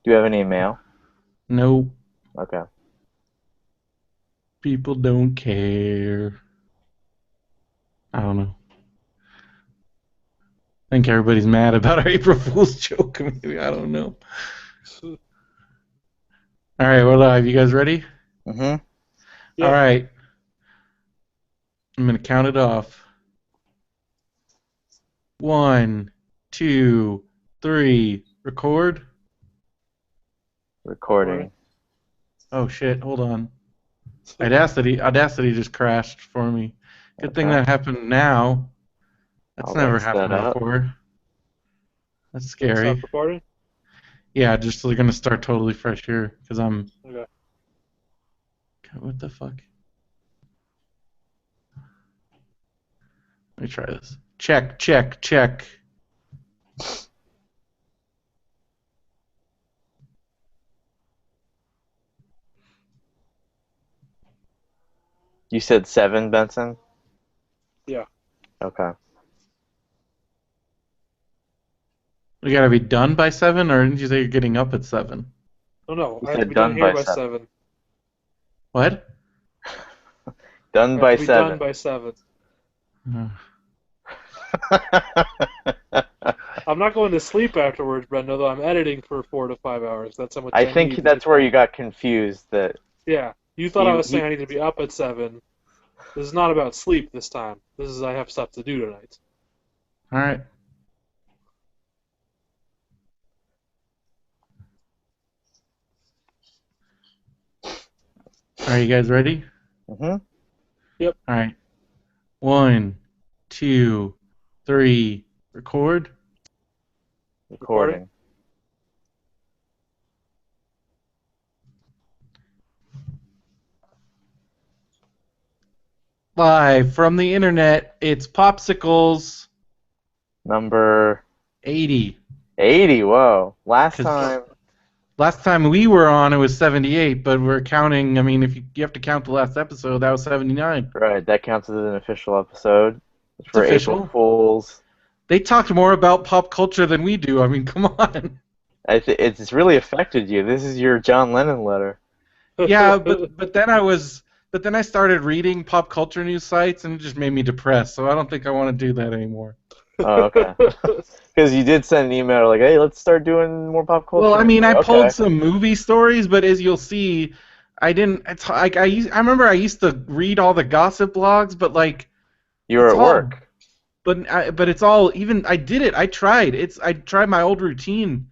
Do you have any mail? Nope. Okay. People don't care. I don't know. I think everybody's mad about our April Fool's joke. Maybe I don't know. All right, we're live. You guys ready? Mm-hmm. All Yep. right. I'm gonna count it off. 1, 2, 3. Record. Recording. Oh shit! Hold on. Audacity just crashed for me. Good thing Okay. that happened now. That's I'll never X happened that up. before. That's Can you stop scary. recording? Yeah, just we're gonna start totally fresh here because I'm. Okay. What the fuck? Let me try this. Check, check, check. You said 7, Benson? Yeah. Okay. We gotta be done by 7, or didn't you say you're getting up at 7? Oh no, You I have to said be done done here by by 7. 7. What? Done I have by to be done 7. by 7. Uh, I'm not going to sleep afterwards, Brenda, though I'm editing for 4 to 5 hours. That's how much I I think need to that's get where done. you got confused. That Yeah. You thought I he was saying he. I need to be up at 7. This is not about sleep this time. This is I have stuff to do tonight. all right. Are you guys ready? Mm-hmm. Yep. All right. 1, 2, 3. Record. Recording? Recording. Live from the internet. It's Popsicles Number 80. 80. Whoa. Because last time we were on, it was 78, but we're counting. I mean, if you have to count the last episode, that was 79. Right, that counts as an official episode. It's It's for April official. Fools. They talked more about pop culture than we do. I mean, come on. It's really affected you. This is your John Lennon letter. Yeah, but then I started reading pop culture news sites, and it just made me depressed. So I don't think I want to do that anymore. Oh, okay. Because you did send an email like, "Hey, let's start doing more pop Well, culture." I And I'm mean, I like, pulled okay. some movie stories, but as you'll see, I didn't. It's like I remember I used to read all the gossip blogs, but like You were it's at all. work. But it's all even. I did it. I tried my old routine,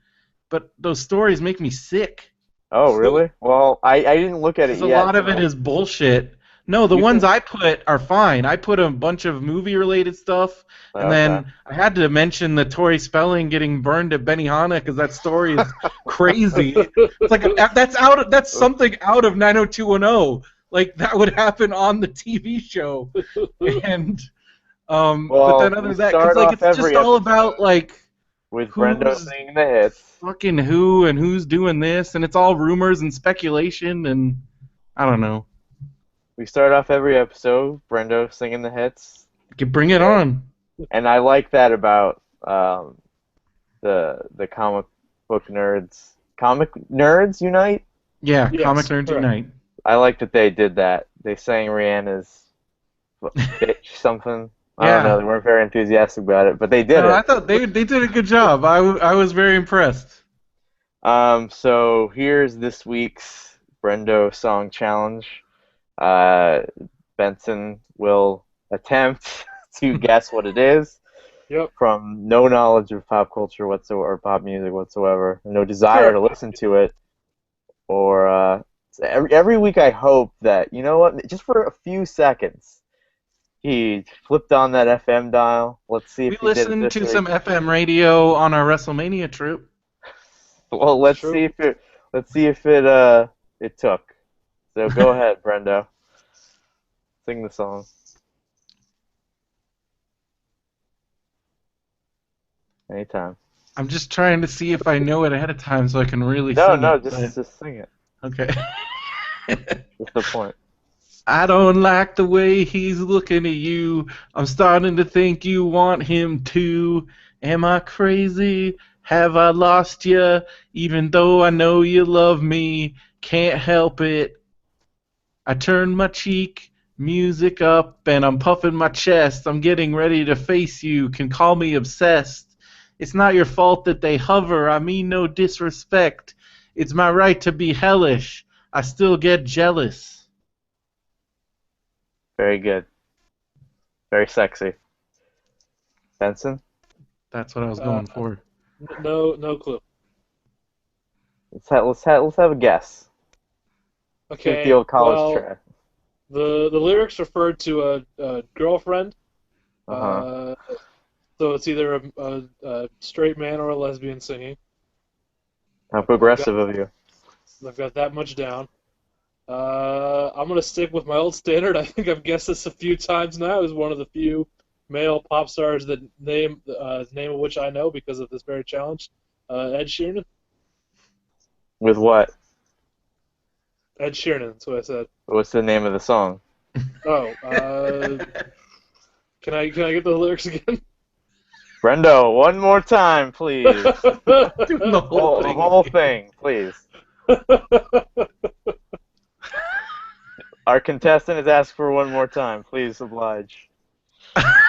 but those stories make me sick. Oh, really? Well, I didn't look at it Because a yet, lot of it so is bullshit. No, the you ones can. I put are fine. I put a bunch of movie-related stuff, and Okay. then I had to mention the Tori Spelling getting burned at Benihana because that story is crazy. It's like that's something out of 90210. Like that would happen on the TV show, and but Well, then other we than that, because start like off it's just every all about episode like with Brendo who's singing the hits. fucking who and who's doing this, and it's all rumors and speculation, and I don't know. We start off every episode, Brendo singing the hits, Bring it on. and I like that about the comic nerds unite. Yeah, Comic Yes, Nerds correct. Unite. I like that they did that. They sang Rihanna's bitch something. I don't know. Yeah. They weren't very enthusiastic about it, but they did No, I it. thought they did a good job. I was very impressed. So here's this week's Brendo song challenge. Uh, Benson will attempt to guess what it is Yep. from no knowledge of pop culture whatsoever, or pop music whatsoever, no desire to Correct. listen to it, or so every week I hope that, you know what, just for a few seconds, he flipped on that FM dial. Let's see if We he did it listened this to week. some FM radio on our WrestleMania trip. Well, It's true. let's see if it took. So go ahead, Brendo. Sing the song. Anytime. I'm just trying to see if I know it ahead of time so I can really No, sing no, it. just sing it. Okay. That's the point. I don't like the way he's looking at you. I'm starting to think you want him too. Am I crazy? Have I lost you? Even though I know you love me, can't help it. I turn my cheek, music up, and I'm puffing my chest. I'm getting ready to face you, can call me obsessed. It's not your fault that they hover, I mean no disrespect. It's my right to be hellish. I still get jealous. Very good. Very sexy. Benson, That's what I was Uh, going for. no clue. let's have a guess. Shoot the Okay, old college well, track. the lyrics referred to a girlfriend. Uh huh. Uh, so it's either a straight man or a lesbian singing. How I've got progressive of you. I've got that much down. I'm gonna stick with my old standard. I think I've guessed this a few times now. Is one of the few male pop stars that name of which I know because of this very challenge. Ed Sheeran. With what? Ed Sheeran. That's what I said. What's the name of the song? Oh, can I get the lyrics again? Brendo, one more time, please. Doing the whole The thing. whole thing, please. Our contestant has asked for one more time. Please oblige.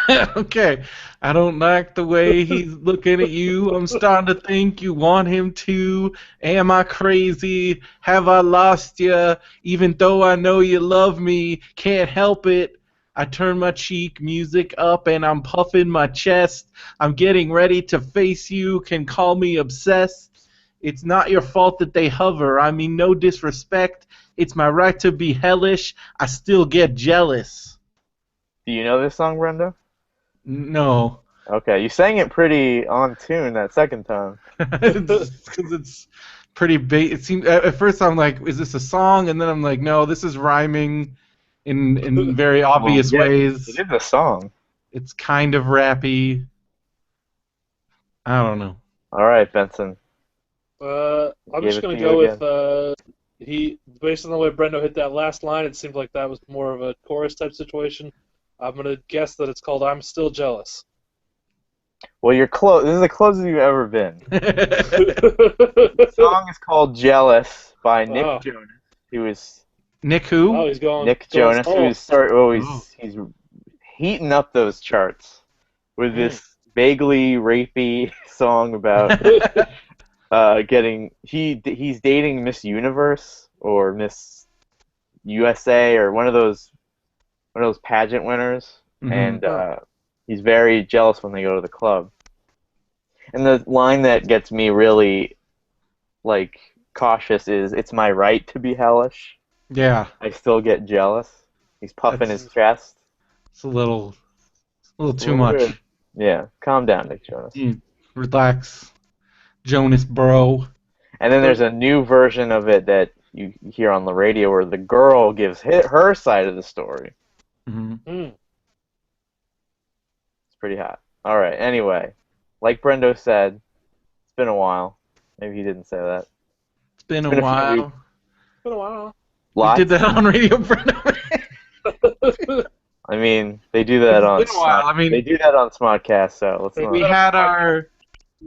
Okay. I don't like the way he's looking at you. I'm starting to think you want him to. Am I crazy? Have I lost you? Even though I know you love me, can't help it. I turn my cheek, music up, and I'm puffing my chest. I'm getting ready to face you, can call me obsessed. It's not your fault that they hover. I mean, no disrespect. It's my right to be hellish. I still get jealous. Do you know this song, Brendo? No. Okay, you sang it pretty on tune that second time. Because it's pretty big. It seemed at first I'm like, is this a song? And then I'm like, no, this is rhyming in very Well, obvious yeah, ways. it is a song. It's kind of rappy. I don't know. All right, Benson. I'm Gave just it gonna to you go with again. he based on the way Brendo hit that last line. It seemed like that was more of a chorus type situation. I'm gonna guess that it's called "I'm Still Jealous." Well, you're close. This is the closest you've ever been. The song is called "Jealous" by Nick Oh, Jonas. He was Nick wow, who? he's going Nick going Jonas, solo. who's start. Oh, Oh. he's heating up those charts with Mm. this vaguely rapey song about getting he's dating Miss Universe or Miss USA or one of those pageant winners, Hmm. and he's very jealous when they go to the club. And the line that gets me really like cautious is, "It's my right to be hellish. Yeah, I still get jealous." He's puffing his that's chest. it's a little A too little weird. much. Yeah, calm down, Nick Jonas. Relax, Jonas, bro. And then there's a new version of it that you hear on the radio where the girl gives her side of the story. Hmm. Mm. It's pretty hot. All right. Anyway, like Brendo said, it's been a while. Maybe he didn't say that. It's been It's a been a few weeks. while. Been a while. We did Lots. that on Radio Brendo. I mean, they do that It's on been a while. I They mean, do that on Smodcast, so let's They we did not. that had on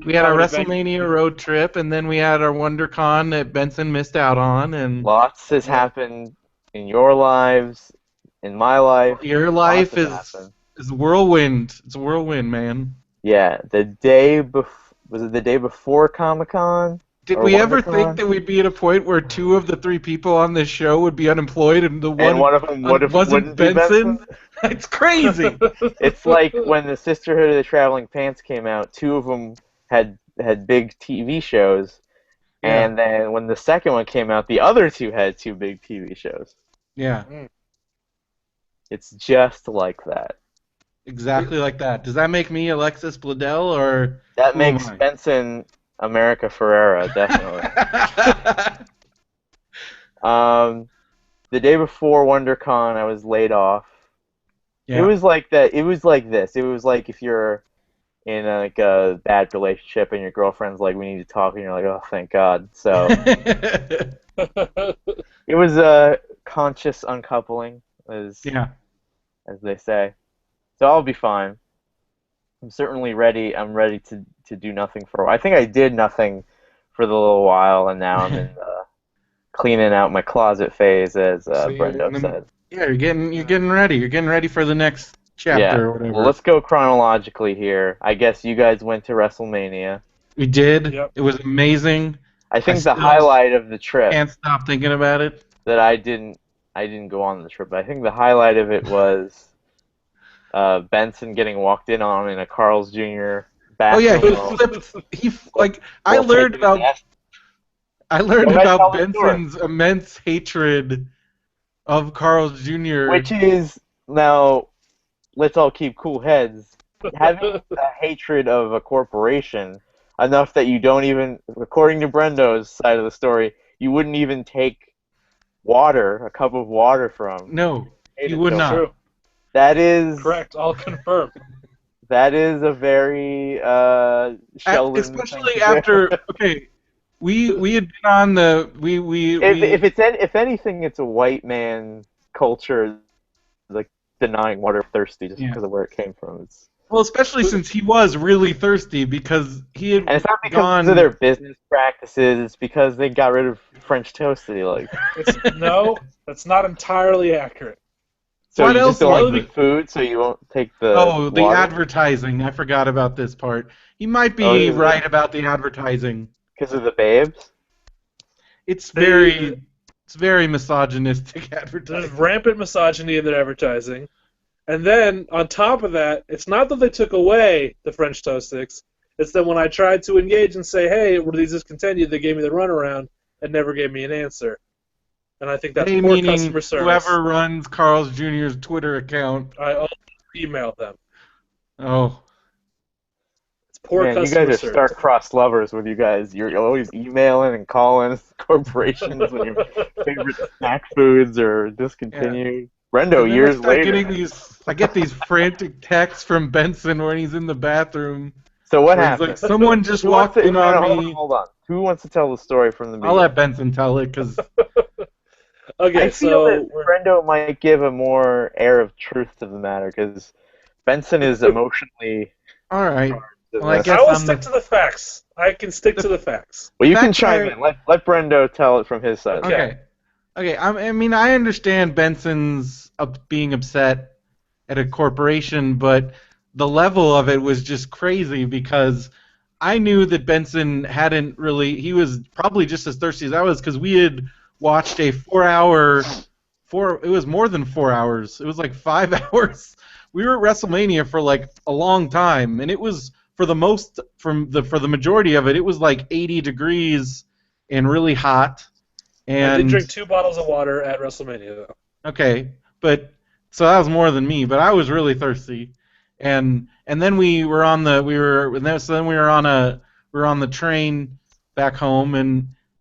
we had our Comedy Bang. WrestleMania road trip, and then we had our WonderCon that Benson missed out on, and Lots has happened in your lives, in my life. your Lots life has happened. is whirlwind. It's a whirlwind, man. Yeah, the day before was it the day before Comic Con Did or we ever think WonderCon? that we'd be at a point where two of the three people on this show would be unemployed, and the And one one of them wasn't wouldn't be Benson? Benson? It's crazy. It's like when the Sisterhood of the Traveling Pants came out, two of them had big TV shows, Yeah, and then when the second one came out, the other two had two big TV shows. yeah, Mm. It's just like that. exactly like that. Does that make me Alexis Bledel, or That who am makes Benson America Ferrera, definitely. I? The day before WonderCon, I was laid off. It Yeah. was like that. It was like this. It was like if you're in like a bad relationship and your girlfriend's like, "We need to talk," and you're like, "Oh, thank God." So it was a conscious uncoupling, Yeah. as they say. So I'll be fine. I'm certainly ready. I'm ready to do nothing for a while. I think I did nothing for the little while, and now I'm in the cleaning out my closet phase, as So Brendo said. yeah, you're getting ready. You're getting ready for the next Yeah. chapter or Well, whatever. let's go chronologically here. I guess you guys went to WrestleMania. We did. Yep. It was amazing. I I think the still highlight of the trip can't stop thinking about it. that I didn't go on the trip, but I think the highlight of it was Benson getting walked in on in a Carl's Jr. Oh yeah, bathroom I while learned taking a about nap. I learned Go ahead, about tell the story. Benson's immense hatred of Carl's Jr. Which is, now, let's all keep cool heads. Having a hatred of a corporation enough that you don't even, according to Brendo's side of the story, you wouldn't even take a cup of water from. No, Hate you it would so not. much. True. That is Correct. I'll confirm. that is a very Sheldon thing Especially to do. after we had been on the If anything, it's a white man culture, like denying water thirsty just Yeah. because of where it came from. well, especially since he was really thirsty because he had And it's not because gone. of their business practices. It's because they got rid of French toast that he liked. No, that's not entirely accurate. So What you else just don't was like it? food, so you won't take the Oh, the water? advertising. I forgot about this part. He might Oh, be is it? right about the advertising. Because of the babes? It's They- very misogynistic There's advertising. rampant misogyny in their advertising. And then, on top of that, it's not that they took away the French toast sticks. It's that when I tried to engage and say, hey, were these discontinued, they gave me the runaround and never gave me an answer. And I think that's They poor meaning customer service. whoever runs Carl's Jr.'s Twitter account. I only emailed them. Oh, It's poor Man, you customer guys are service. star-crossed lovers with you guys. You're always emailing and calling corporations when your favorite snack foods are discontinued. Brendo, and then years later. I get these frantic texts from Benson when he's in the bathroom. So what where he's happened? like, someone just Who wants walked to- in no, on no, me. Hold on. Who wants to tell the story from the I'll beginning? let Benson tell it because Okay, I feel so that Brendo might give a more air of truth to the matter because Benson is emotionally all right. charged in Well, I this. guess I will I'm stick to the facts. I can stick to the facts. Well, you can fact chime that- in. Let Brendo tell it from his side. Okay. Okay. I mean, I understand Benson's being upset at a corporation, but the level of it was just crazy because I knew that Benson hadn't really. He was probably just as thirsty as I was because we had watched a 4-hour. It was more than 4 hours. It was like 5 hours. We were at WrestleMania for like a long time, and it was for the majority of it. It was like 80 degrees and really hot. And I did drink 2 bottles of water at WrestleMania, though. okay, but so that was more than me, but I was really thirsty. And then we were on the train back home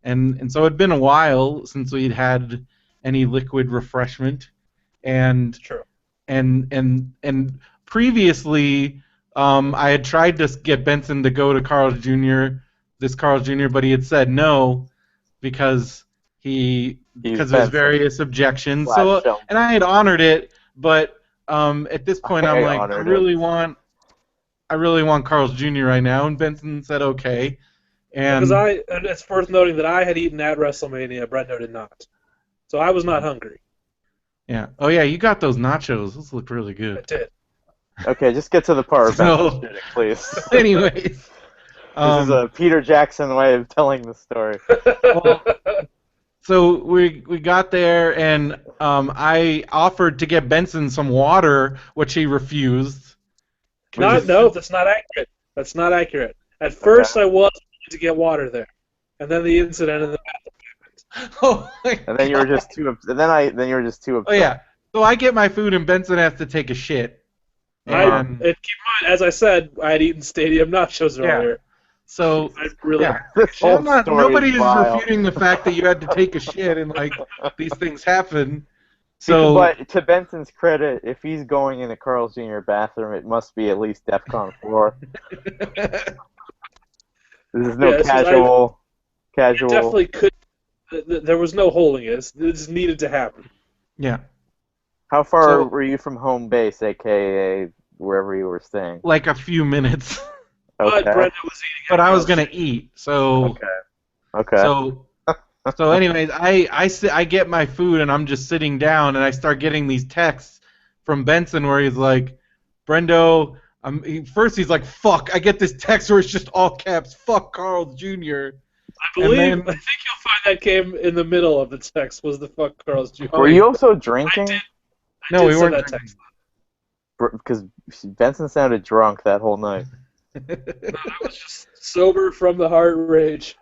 and so it'd been a while since we'd had any liquid refreshment. And True. and previously I had tried to get Benson to go to Carl's Jr., but he had said no because of his various objections. So, Sheldon. and I had honored it, but at this point, I'm like, I really want Carl's Jr. right now, and Benson said okay. And it's worth noting that I had eaten at WrestleMania, Brendo did not. So I was not hungry. yeah, oh yeah, you got those nachos. Those look really I good. did. Okay, just get to the part So- about shooting, please. Anyways, This is a Peter Jackson way of telling the story. well, so we got there, and I offered to get Benson some water, which he refused. No, that's not accurate. That's not accurate. At first, I was going to get water there, and then the incident in the bathroom happened. Oh my And then you were just too. Then you were just too upset. Oh yeah. So I get my food and Benson has to take a shit. Keep in And mind, as I said, I had eaten stadium nachos Yeah. earlier. so I really, yeah. This whole Nobody is is vile. refuting the fact that you had to take a shit and like these things happen. So But to Benson's credit, if he's going in a Carl's Jr. bathroom, it must be at least DEFCON 4. This is no Yeah, this is- casual. definitely could. There was no holding it. This needed to happen. yeah. How far So- were you from home base, aka wherever you were staying? Like a few minutes. But Okay. Brenda was eating. But I was gonna eat, so Okay. so so. Anyways, I get my food and I'm just sitting down and I start getting these texts from Benson where he's like, Brendo. First he's like, fuck. I get this text where it's just all caps, fuck Carl Jr. I believe. I think you'll find that came in the middle of the text. Was the fuck Carl's Jr. Were you also drinking? No, we send weren't that drinking. text. Because Benson sounded drunk that whole night. No, I was just sober from the heart rage.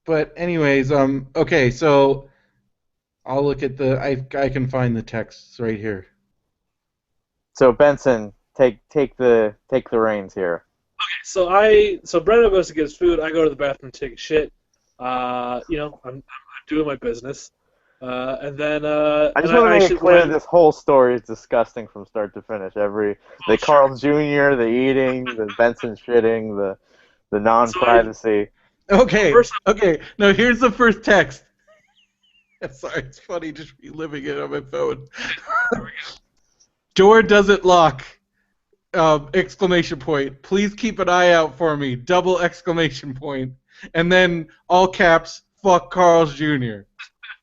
But anyways, okay, so I'll look at I can find the texts right here. So Benson, take the reins here. Okay, so Brenda goes to get his food. I go to the bathroom to take a shit. I'm doing my business. And then I just want to make it clear this whole story is disgusting from start to finish. The Carl Jr., the eating, the Benson shitting, the non-privacy. Okay. No, here's the first text. Sorry, it's funny just reliving it on my phone. Door doesn't lock. Exclamation point. Please keep an eye out for me. Double exclamation point. And then all caps. Fuck Carl's Jr.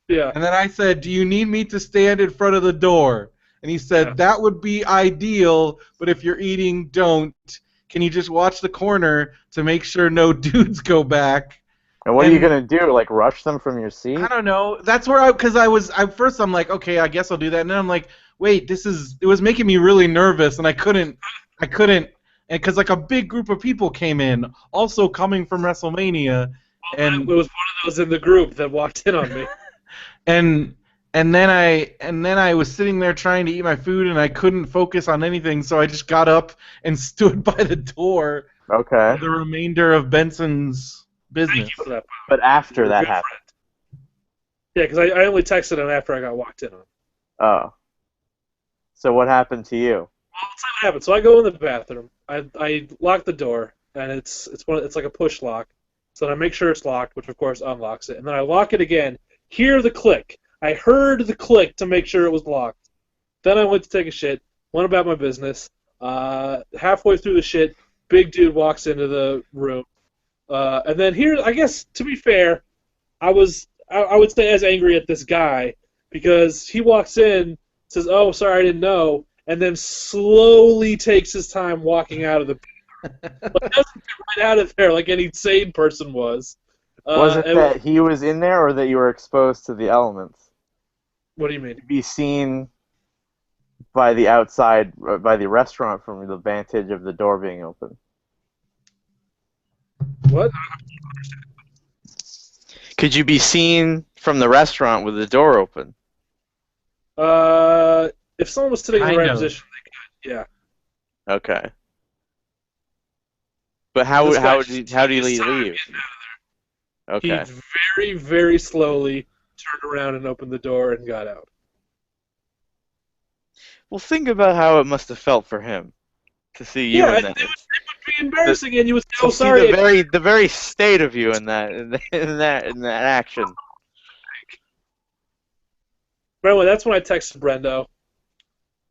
Yeah. And then I said, do you need me to stand in front of the door? And he said, that would be ideal, but if you're eating, don't. Can you just watch the corner to make sure no dudes go back? And what are you going to do? Like, rush them from your seat? I don't know. That's where first I'm like, okay, I guess I'll do that. And then I'm like, wait, it was making me really nervous, and I couldn't, and because like a big group of people came in, also coming from WrestleMania. And it was one of those in the group that walked in on me. And then I was sitting there trying to eat my food and I couldn't focus on anything, so I just got up and stood by the door. Okay. For the remainder of Benson's business. Thank you for that. But after that happened. Yeah, because I only texted him after I got walked in on. Oh. So what happened to you? Well, let's see what happened. So I go in the bathroom. I lock the door, and it's like a push lock. So then I make sure it's locked, which of course unlocks it, and then I lock it again. Hear the click. I heard the click to make sure it was locked. Then I went to take a shit, went about my business. Halfway through the shit, big dude walks into the room. And then here, I guess, to be fair, I would stay as angry at this guy because he walks in, says, "Oh, sorry, I didn't know," and then slowly takes his time walking out of the but doesn't get right out of there like any sane person was. Was it that he was in there or that you were exposed to the elements? What do you mean? To be seen by the outside, by the restaurant from the vantage of the door being open. What? Could you be seen from the restaurant with the door open? If someone was sitting in the right position, they could. Yeah. Okay. But how do you leave? Okay. He very, very slowly turned around and opened the door and got out. Well, think about how it must have felt for him to see you in that. It would be embarrassing, and you would say, "Oh, to sorry." See the very state of you in that action. By the way, that's when I texted Brendo.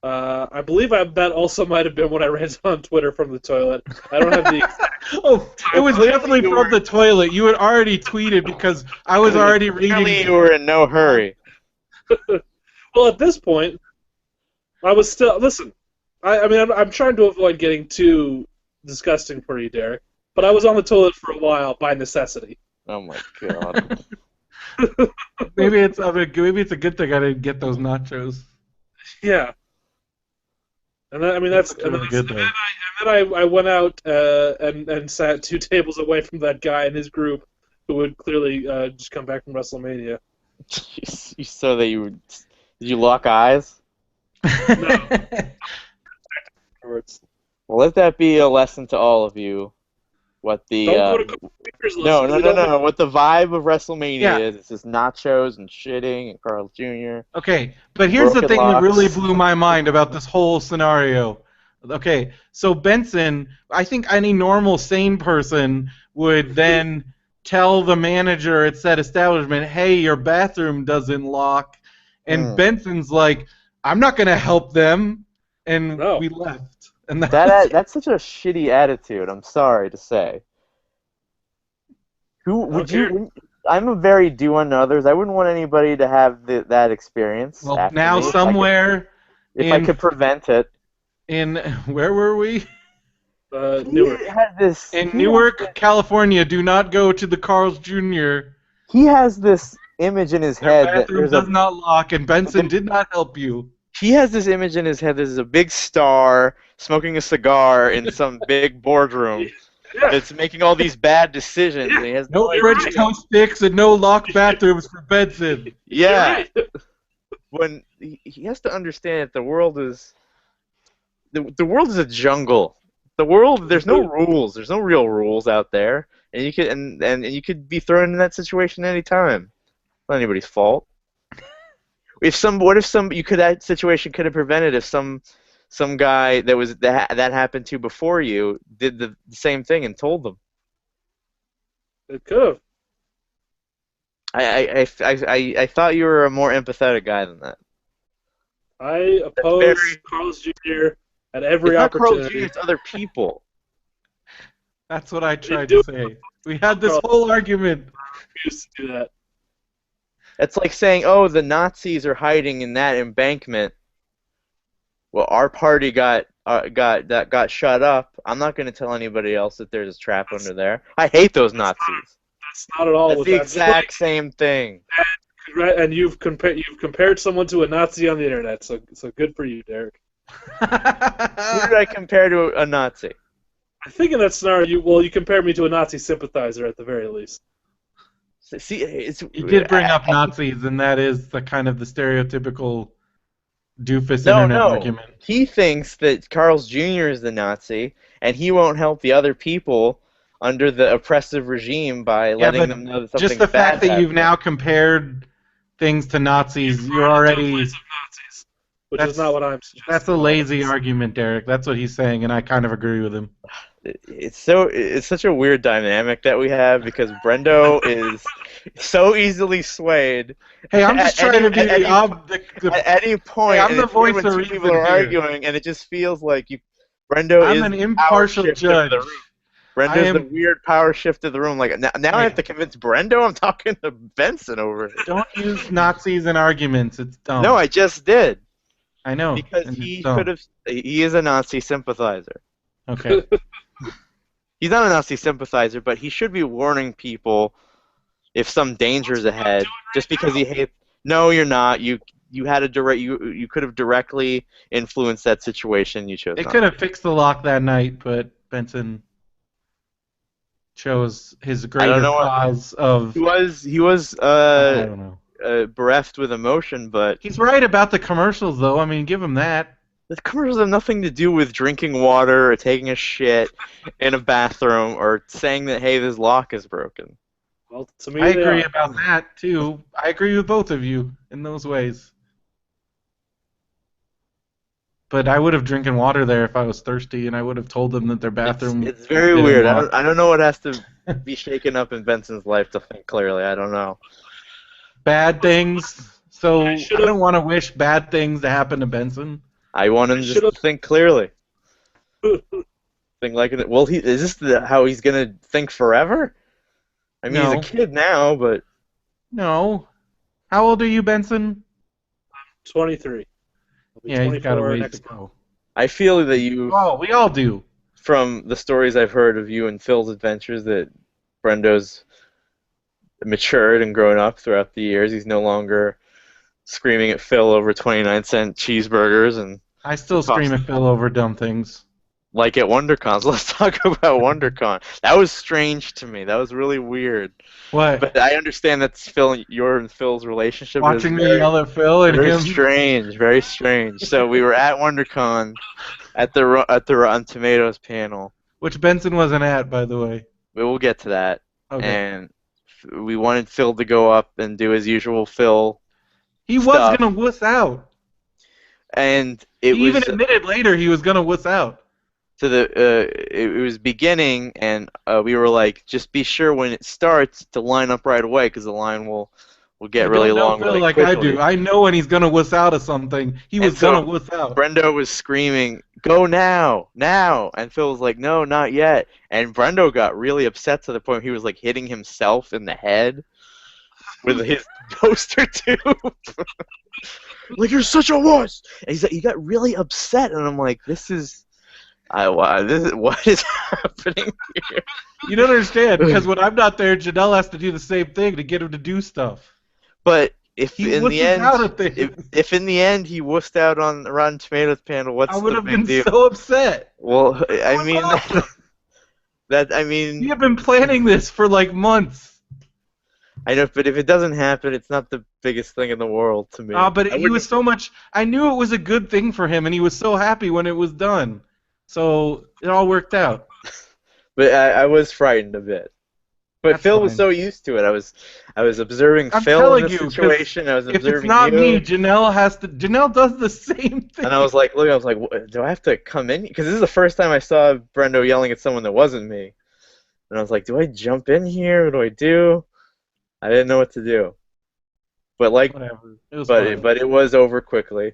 I believe that also might have been when I ran on Twitter from the toilet. I don't have the exact... Oh, it was definitely from the toilet. You had already tweeted because I was already reading. You were in no hurry. Well, at this point, I was still... Listen, I'm trying to avoid getting too disgusting for you, Derek, but I was on the toilet for a while by necessity. Oh my god. Maybe it's a good thing I didn't get those nachos. Yeah. And then, that's really good though. And then I went out and sat 2 tables away from that guy and his group, who would clearly just come back from WrestleMania. You saw that you were... Did you lock eyes? No. Well, let that be a lesson to all of you. What the Don't go to speakers. No. What the vibe of WrestleMania is? It's just nachos and shitting and Carl Jr. Okay, but here's the thing locks. that really blew my mind about this whole scenario. Okay, so Benson, I think any normal sane person would then tell the manager at said establishment, "Hey, your bathroom doesn't lock," and Benson's like, "I'm not gonna help them." and No. we left. And that was it. That's such a shitty attitude. I'm sorry to say. Who I don't would care. you? I'm a very do unto others. I wouldn't want anybody to have that experience Well, after now me somewhere if I in could prevent it. where were we? Newark. He had this. In Newark, California. Do not go to the Carl's Jr. He has this image in his Their head that bathroom does not lock, and Benson did not help you. he has this image in his head. There's a big star smoking a cigar in some big boardroom Yeah. that's making all these bad decisions. And he has No You're French right. toast sticks and no locked bathrooms for Benson. yeah. You're right. When he has to understand that the world is the world is a jungle. The world, there's no rules. There's no real rules out there, and you could and you could be thrown in that situation any time. Not anybody's fault. What if that situation could have prevented if some guy that happened to before you did the same thing and told them. It could have. I thought you were a more empathetic guy than that. I oppose Carlos Jr. at every It's not Carl Jr., opportunity. it's other people. That's what I tried to say. We had this whole argument. I used to do that. It's like saying, "Oh, the Nazis are hiding in that embankment." Well, our party got shut up. I'm not going to tell anybody else that there's a trap under there. I hate those Nazis. That's not at all That's what the that's exact same thing. Right, and you've compared someone to a Nazi on the internet, so good for you, Derek. Who did I compare to a Nazi? I think in that scenario, you compared me to a Nazi sympathizer at the very least. See, You did bring up Nazis, and that is the kind of the stereotypical doofus No, internet no. argument. He thinks that Carl's Jr. is the Nazi, and he won't help the other people under the oppressive regime by letting them know that something just the fact bad that you've happened. now compared things to Nazis, you're already. Nazis, which is not what I'm suggesting. That's a lazy argument, Derek. That's what he's saying, and I kind of agree with him. It's such a weird dynamic that we have because Brendo is so easily swayed. Hey, I'm just trying to be at any point. Hey, I'm the voice when of two reason people are here. arguing, and it just feels like Brendo I'm is an the impartial power shift judge. of the room. Brendo's the weird power shift of the room. Like now I have to convince Brendo. I'm talking to Benson over here. Don't use Nazis in arguments. It's dumb. No, I just did. I know. Because and he it's dumb. could have. He is a Nazi sympathizer. Okay. He's not a Nazi sympathizer, but he should be warning people if some danger's ahead. Just because he hates. No, you're not. You had a direct. You could have directly influenced that situation. You chose. It not could to. have fixed the lock that night, but Benson chose his greater cause of. He was. I don't know. Bereft with emotion, but he's right about the commercials, though. I mean, give him that. the commercials have nothing to do with drinking water or taking a shit in a bathroom or saying that, hey, this lock is broken. Well, to me, I agree about that, too. I agree with both of you in those ways. But I would have drinking water there if I was thirsty, and I would have told them that their bathroom... It's very weird. I don't know what has to be shaken up in Benson's life to think clearly. I don't know. Bad things. So I don't want to wish bad things to happen to Benson. I want him to just think clearly. Think like it. Well, is this how he's gonna think forever? I mean, he's a kid now, but no. How old are you, Benson? 23. Yeah, he's got a ways to go. I feel that you. Oh, we all do. From the stories I've heard of you and Phil's adventures, that Brendo's matured and grown up throughout the years. He's no longer screaming at Phil over 29-cent cheeseburgers and. I still scream at Phil over dumb things. Like at WonderCon. So let's talk about WonderCon. That was strange to me. That was really weird. What? But I understand that's your and Phil's relationship. Watching me yell at Phil and very him. Strange, very strange. So we were at WonderCon at the Rotten Tomatoes panel, which Benson wasn't at, by the way. We will get to that. Okay. And we wanted Phil to go up and do his usual Phil. He was gonna wuss out. And he even admitted later he was gonna wuss out. So it was beginning, and we were like, just be sure when it starts to line up right away, because the line will will get Yeah, really don't know long Phil really like I do. quickly. I know when he's gonna wuss out of something. He And was so gonna wuss out. Brendo was screaming, "Go now, now!" And Phil was like, "No, not yet." And Brendo got really upset to the point he was like hitting himself in the head with his toaster tube. Like, you're such a wuss. And he's like, he got really upset, and I'm like, this is what is happening here? You don't understand because when I'm not there, Janelle has to do the same thing to get him to do stuff. But if He in the wusses end, out at things. if in the end he wussed out on the Rotten Tomatoes panel, I what's would the have big been deal? so upset. Well, It I was mean awesome. I We mean, have been planning this for like months. I know, but if it doesn't happen, it's not the biggest thing in the world to me. But I he wouldn't. was so much. I knew it was a good thing for him, and he was so happy when it was done. So it all worked out. But I was frightened a bit. But That's Phil was fine. so used to it. I was observing I'm Phil in telling this you, 'cause situation. I was if it's observing not me, you. Janelle has to. Janelle does the same thing. And I was like, look, I was like, do I have to come in? Because this is the first time I saw Brendo yelling at someone that wasn't me. And I was like, do I jump in here? What do I do? I didn't know what to do. But Whatever. It was fine. but it was over quickly.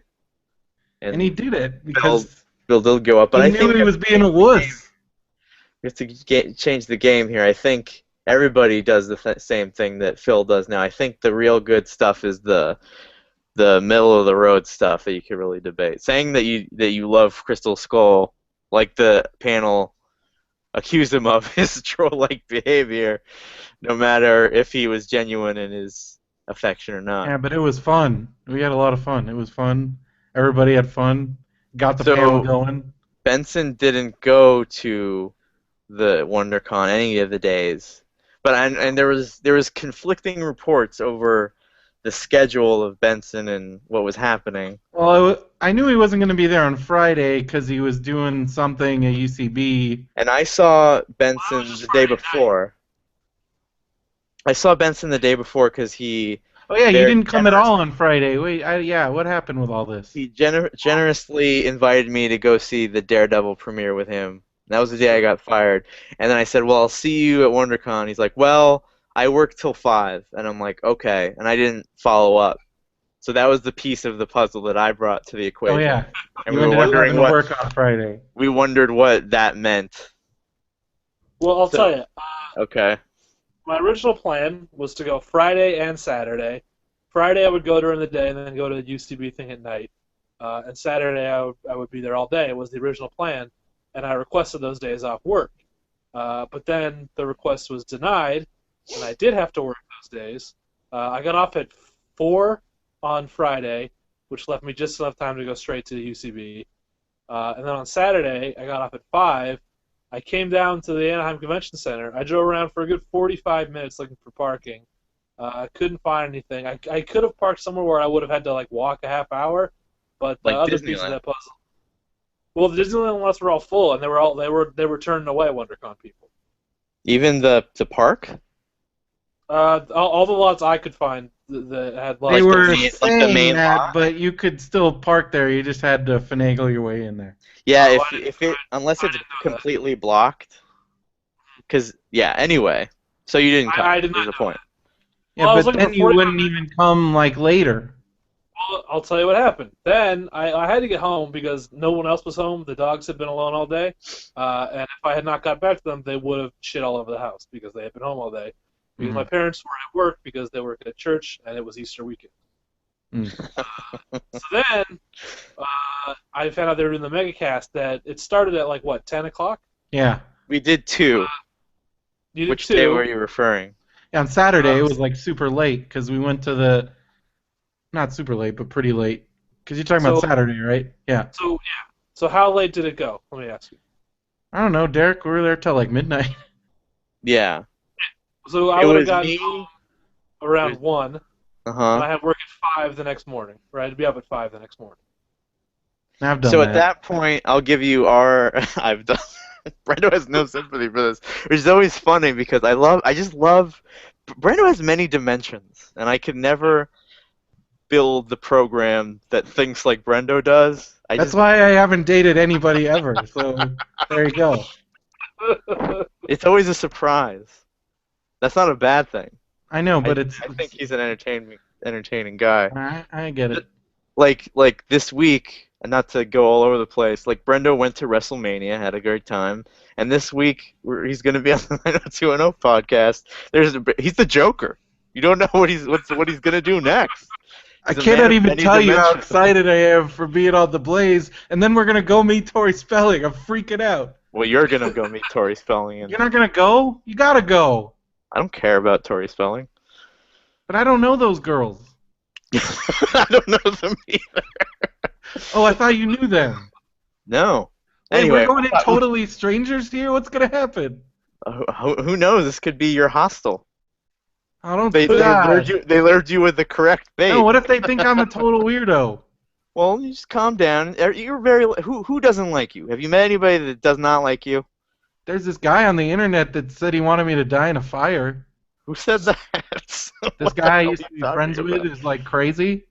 And he And did it Phil, because Phil did go up. But he I knew think he was being a wuss. we have to change the game here. I think everybody does the same thing that Phil does now. I think the real good stuff is the middle of the road stuff that you could really debate. Saying that you love Crystal Skull, like the panel accused him of, his troll-like behavior, no matter if he was genuine in his affection or not. Yeah, but it was fun. We had a lot of fun. It was fun. Everybody had fun. Got the So panel going. Benson didn't go to the WonderCon any of the days, but and there was conflicting reports over the schedule of Benson and what was happening. Well, I knew he wasn't going to be there on Friday because he was doing something at UCB. And I saw Benson the day before. I saw Benson the day before because he Oh yeah, you very didn't come at all on Friday. Wait, yeah, what happened with all this? he generously invited me to go see the Daredevil premiere with him. That was the day I got fired. And then I said, well, I'll see you at WonderCon. He's like, well, I work till 5. And I'm like, okay. And I didn't follow up. So that was the piece of the puzzle that I brought to the equation. Oh yeah, And you we were ended up wondering having to work on Friday. we wondered what that meant. Well, I'll tell you. Okay. My original plan was to go Friday and Saturday. Friday I would go during the day and then go to the UCB thing at night. And Saturday I would be there all day. It was the original plan, and I requested those days off work. But then the request was denied, and I did have to work those days. I got off at 4 on Friday, which left me just enough time to go straight to the UCB. And then on Saturday I got off at 5. I came down to the Anaheim Convention Center. I drove around for a good 45 minutes looking for parking. I couldn't find anything. I could have parked somewhere where I would have had to walk a half hour, but the Like other Disneyland. piece of that puzzle. Well, the Disneyland lots were all full, and they were turning away WonderCon people. Even the park? All the lots I could find that had They lots. were the saying main that, lot? but you could still park there. You just had to finagle your way in there. Yeah, Oh, unless I it's didn't know that. completely blocked. Cause yeah, anyway. So you didn't come. I did There's not a know point. Yeah, Well, I was but looking then for you 45 wouldn't even come later. Well, I'll tell you what happened. Then I had to get home because no one else was home. The dogs had been alone all day. And if I had not got back to them, they would have shit all over the house because they had been home all day. Because my parents were at work because they work at church and it was Easter weekend. So then I found out they were doing the megacast that it started at 10 o'clock? Yeah. We did 2. You did Which 2. day were you referring? On Saturday, it was super late because we went to the. Not super late, but pretty late. Because you're talking about Saturday, right? Yeah. So, yeah. So how late did it go? Let me ask you. I don't know, Derek. We were there till midnight. Yeah. So I It would have was gotten me. home around 1, and Uh-huh. I have work at 5 the next morning. Right? I'd be up at 5 the next morning. I've done So that. at that point, I'll give you our. I've done. Brendo has no sympathy for this, which is always funny because I just love. Brendo has many dimensions, and I could never build the program that thinks like Brendo does. That's why I haven't dated anybody ever. So there you go. It's always a surprise. That's not a bad thing. I know, but I think he's an entertaining guy. I get it. Like this week, and not to go all over the place, like Brendo went to WrestleMania, had a great time, and this week he's going to be on the 90210 podcast. He's the Joker. You don't know what he's going to do next. I He's a man cannot of even many tell you how dimensions. excited I am for being on the Blaze, and then we're gonna go meet Tori Spelling. I'm freaking out. Well, you're going to go meet Tori Spelling, and You're not gonna go? You gotta go. I don't care about Tori Spelling. But I don't know those girls. I don't know them either. Oh, I thought you knew them. No. Wait, Anyway, we're going in totally strangers here? What's gonna happen? who knows? This could be your hostel. I don't They think lured you with the correct bait. No, what if they think I'm a total weirdo? Well, you just calm down. You're very. Who doesn't like you? Have you met anybody that does not like you? There's this guy on the internet that said he wanted me to die in a fire. Who said that? This guy I used to be friends with is like crazy.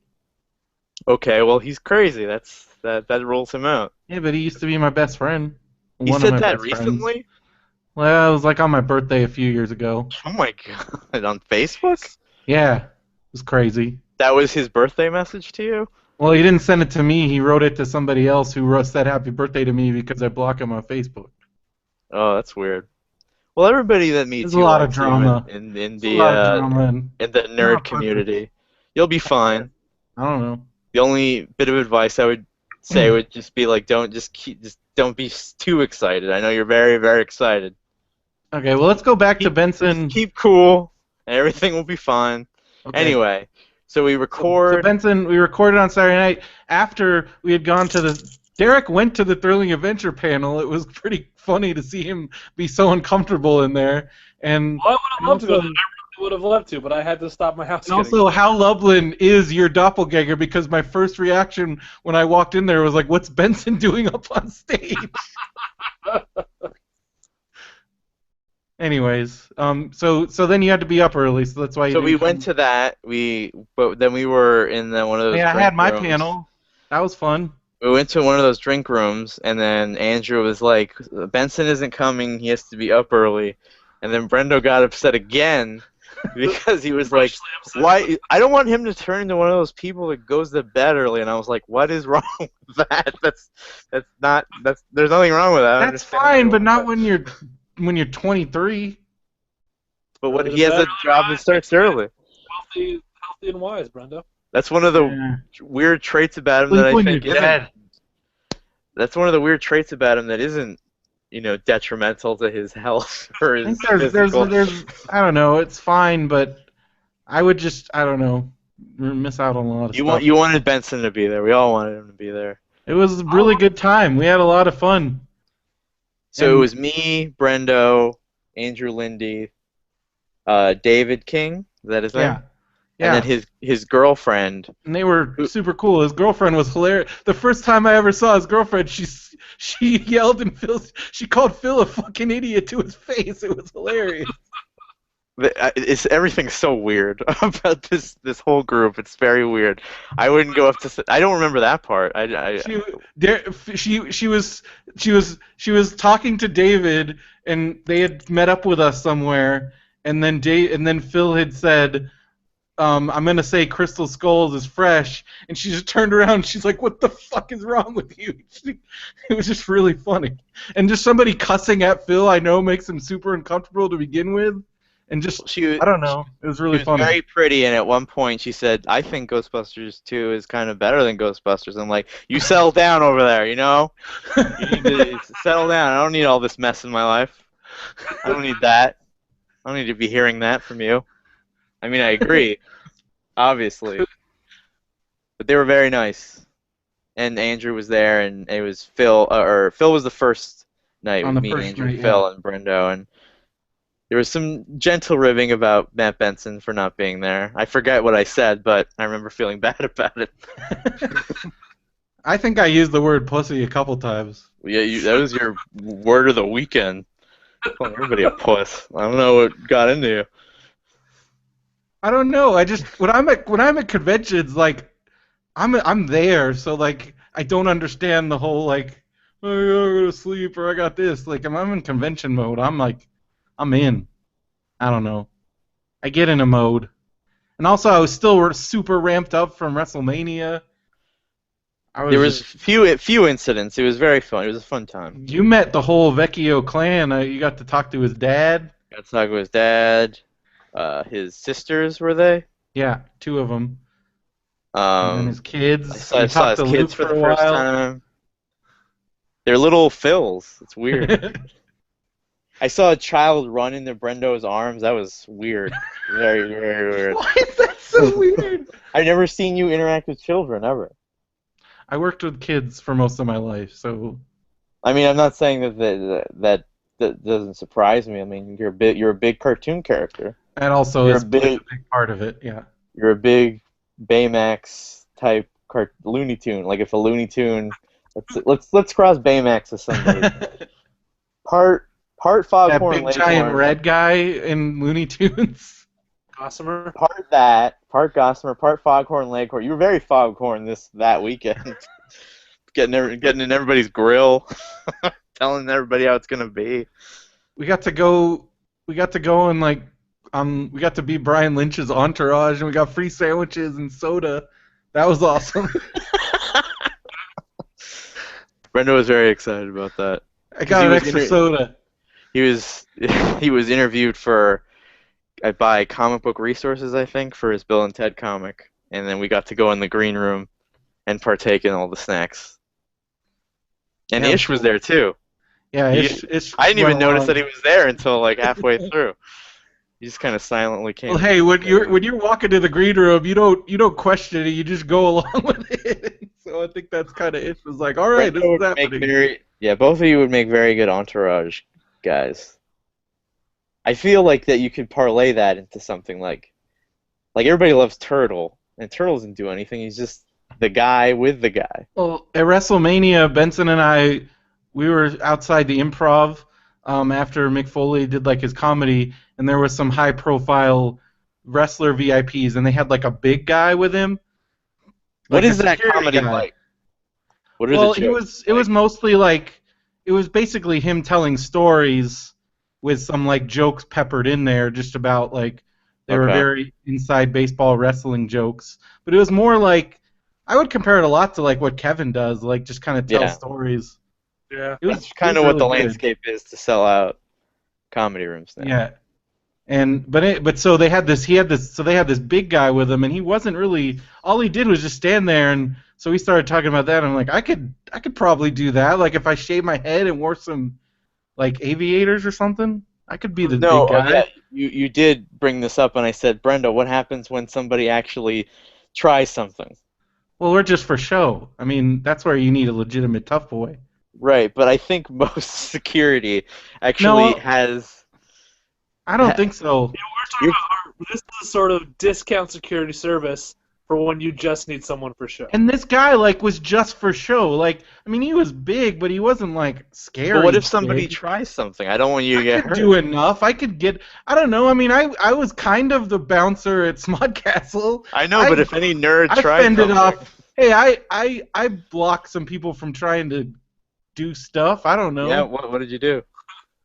Okay, well he's crazy. That rules him out. Yeah, but he used to be my best friend. He One of said my that best friends. recently? Well, it was like on my birthday a few years ago. Oh my god! On Facebook? Yeah, it was crazy. That was his birthday message to you? Well, he didn't send it to me. He wrote it to somebody else who said happy birthday to me because I block him on Facebook. Oh, that's weird. Well, everybody that meets There's a you lot of likes you drama. in There's the a lot of drama and in the not nerd perfect. community. You'll be fine. I don't know. The only bit of advice I would say would just be like, don't be too excited. I know you're very, very excited. Okay, well, let's go back to Benson. Just keep cool, and everything will be fine. Okay. Anyway, so we So record. Benson, we recorded on Saturday night after we had gone to the. Derek went to the Thrilling Adventure panel. It was pretty funny to see him be so uncomfortable in there. And Well, I would have loved to go. also- There. I really would have loved to, but I had to stop my house. And also, Hal Lublin is your doppelganger because my first reaction when I walked in there was like, "What's Benson doing up on stage?" Anyways, so then you had to be up early, so that's why you. So we didn't went come. to that. But then we were in one of those. Yeah, I drink had my rooms. panel. That was fun. We went to one of those drink rooms, and then Andrew was like, "Benson isn't coming. He has to be up early." And then Brendo got upset again because he was like, "Why? I don't want him to turn into one of those people that goes to bed early." And I was like, "What is wrong with that? There's nothing wrong with that." I That's understand fine, you but want not that. when you're 23. But what he has a job that starts early. healthy and wise, Brendo. That's one of the Yeah. weird traits about him Sleep that I when think you're isn't. dead. That's one of the weird traits about him that isn't, detrimental to his health or I his think physical. there's I don't know, it's fine, but I would just I don't know miss out on a lot of stuff. You wanted Benson to be there. We all wanted him to be there. It was a really good time. We had a lot of fun. So And- it was me, Brendo, Andrew Lindy, David King. Is that his name? Yeah. Yeah. And then his girlfriend. And they were super cool. His girlfriend was hilarious. The first time I ever saw his girlfriend, she yelled and she called Phil a fucking idiot to his face. It was hilarious. Everything's so weird about this whole group. It's very weird. I wouldn't go up to. I don't remember that part. She was talking to David, and they had met up with us somewhere, and then Phil had said, I'm gonna say Crystal Skulls is fresh, and she just turned around and she's like, "What the fuck is wrong with you?" It was just really funny, and just somebody cussing at Phil, I know, makes him super uncomfortable to begin with, and just I don't know, it was really She was funny. very pretty, and at one point she said, "I think Ghostbusters 2 is kind of better than Ghostbusters." I'm like, "You settle down over there, you know? You need to settle down. I don't need all this mess in my life. I don't need that. I don't need to be hearing that from you." I mean, I agree, obviously, but they were very nice. And Andrew was there, and it was Phil, or Phil was the first night On with the me, first Andrew, night, Phil, and Brendo, and there was some gentle ribbing about Matt Benson for not being there. I forget what I said, but I remember feeling bad about it. I think I used the word pussy a couple times. Yeah, that was your word of the weekend. Calling everybody a puss. I don't know what got into you. I don't know. I just when I'm at conventions, like I'm there, so like I don't understand the whole like oh, I gotta go to sleep or I got this. Like I'm in convention mode. I'm in. I don't know. I get in a mode. And also, I was still super ramped up from WrestleMania. I There was was just. few incidents. It was very fun. It was a fun time. You met the whole Vecchio clan. You got to talk to his dad. Got to talk with his dad. His sisters were they? Yeah, two of them. And then his Um, kids. I We saw talked his to Luke kids for for the a first while. time. They're little Phils. It's weird. I saw a child run into Brendo's arms. That was weird. Very, very weird. Why is that so weird? I've never seen you interact with children ever. I worked with kids for most of my life, so. I mean, I'm not saying that doesn't surprise me. I mean, you're a big cartoon character. That also You're a is plays big a big part of it, yeah. you're a big Baymax type Looney Tune. Like if a Looney Tune, let's cross Baymax with somebody. Part That Foghorn big giant Leghorn, red guy in Looney Tunes. Gossamer. part Gossamer, part Foghorn Leghorn. You were very Foghorn that weekend, getting in everybody's grill, telling everybody how it's gonna be. We got to go. We got to go and we got to be Brian Lynch's entourage, and we got free sandwiches and soda. That was awesome. Brenda was very excited about that. I got an extra soda. He was he was interviewed by Comic Book Resources, I think, for his Bill and Ted comic, and then we got to go in the green room and partake in all the snacks. And Yeah, Ish was there too. Yeah, He- Ish I didn't even went notice along. that he was there until like halfway through. He just kind of silently came. Well, hey, when you're walking to the green room, you don't question it. You just go along with it. So I think that's kind of Ish was like, all right, this Brenda is would make happening. both of you would make very good entourage guys. I feel like that you could parlay that into something like everybody loves Turtle, and Turtle doesn't do anything. He's just the guy with the guy. Well, at WrestleMania, Benson and I, we were outside the Improv after Mick Foley did like his comedy, and there was some high-profile wrestler VIPs, and they had like a big guy with him. What Like is a that security comedy guy. like? What are Well, the jokes? it was mostly like it was basically him telling stories with some like jokes peppered in there, just about like they were Okay. very inside baseball wrestling jokes. But it was more like I would compare it a lot to like what Kevin does, like just kind of tell Yeah. stories. Yeah. That's kind of what the landscape is to sell out comedy rooms now. Yeah. But so they had this big guy with him, and he wasn't really, all he did was just stand there. And so we started talking about that, and I'm like, I could probably do that, like if I shaved my head and wore some like aviators or something, I could be the No, big guy. yeah, you did bring this up, and I said, Brenda, what happens when somebody actually tries something? Well, we're just for show. I mean, that's where you need a legitimate tough boy. Right, but I think most security actually No. has. I don't think so. We're talking about this is a sort of discount security service for when you just need someone for show. And this guy like was just for show. Like, I mean, he was big, but he wasn't like scary. But what if somebody big. tries something? I don't want you to I get could hurt. do enough. I could get. I don't know. I mean, I was kind of the bouncer at Smodcastle. I know, but if any nerd I tries fended something, off. Hey, I blocked some people from trying to do stuff. I don't know. yeah, what did you do?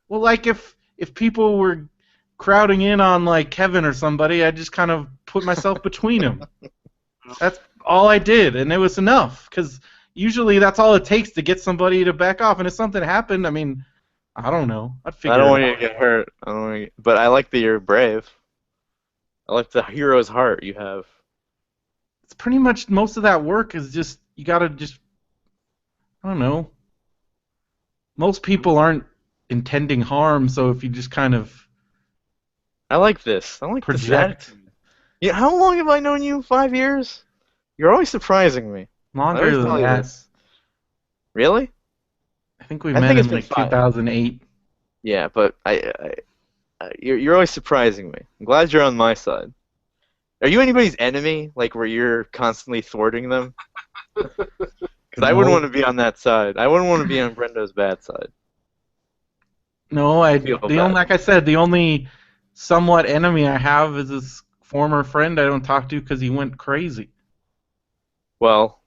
Well, like if people were crowding in on like Kevin or somebody, I just kind of put myself between them. That's all I did, and it was enough. Because usually that's all it takes to get somebody to back off. And if something happened, I mean, I don't know. I'd figure I don't it want you out. to get hurt. I don't want you, but I like that you're brave. I like the hero's heart you have. It's pretty much most of that work is just you gotta just I don't know. Most people aren't intending harm, so if you just kind of I like this. I like this project attitude. Yeah, how long have I known you? 5 years? You're always surprising me. I longer always than tell you that. this. Really? I think we I met think it's in been like 5. 2008. Yeah, but you're always surprising me. I'm glad you're on my side. Are you anybody's enemy? Like where you're constantly thwarting them? Because I wouldn't No. want to be on that side. I wouldn't want to be on Brendo's bad side. No, Feel the bad. only like I said, the only somewhat enemy I have is this former friend I don't talk to because he went crazy. Well,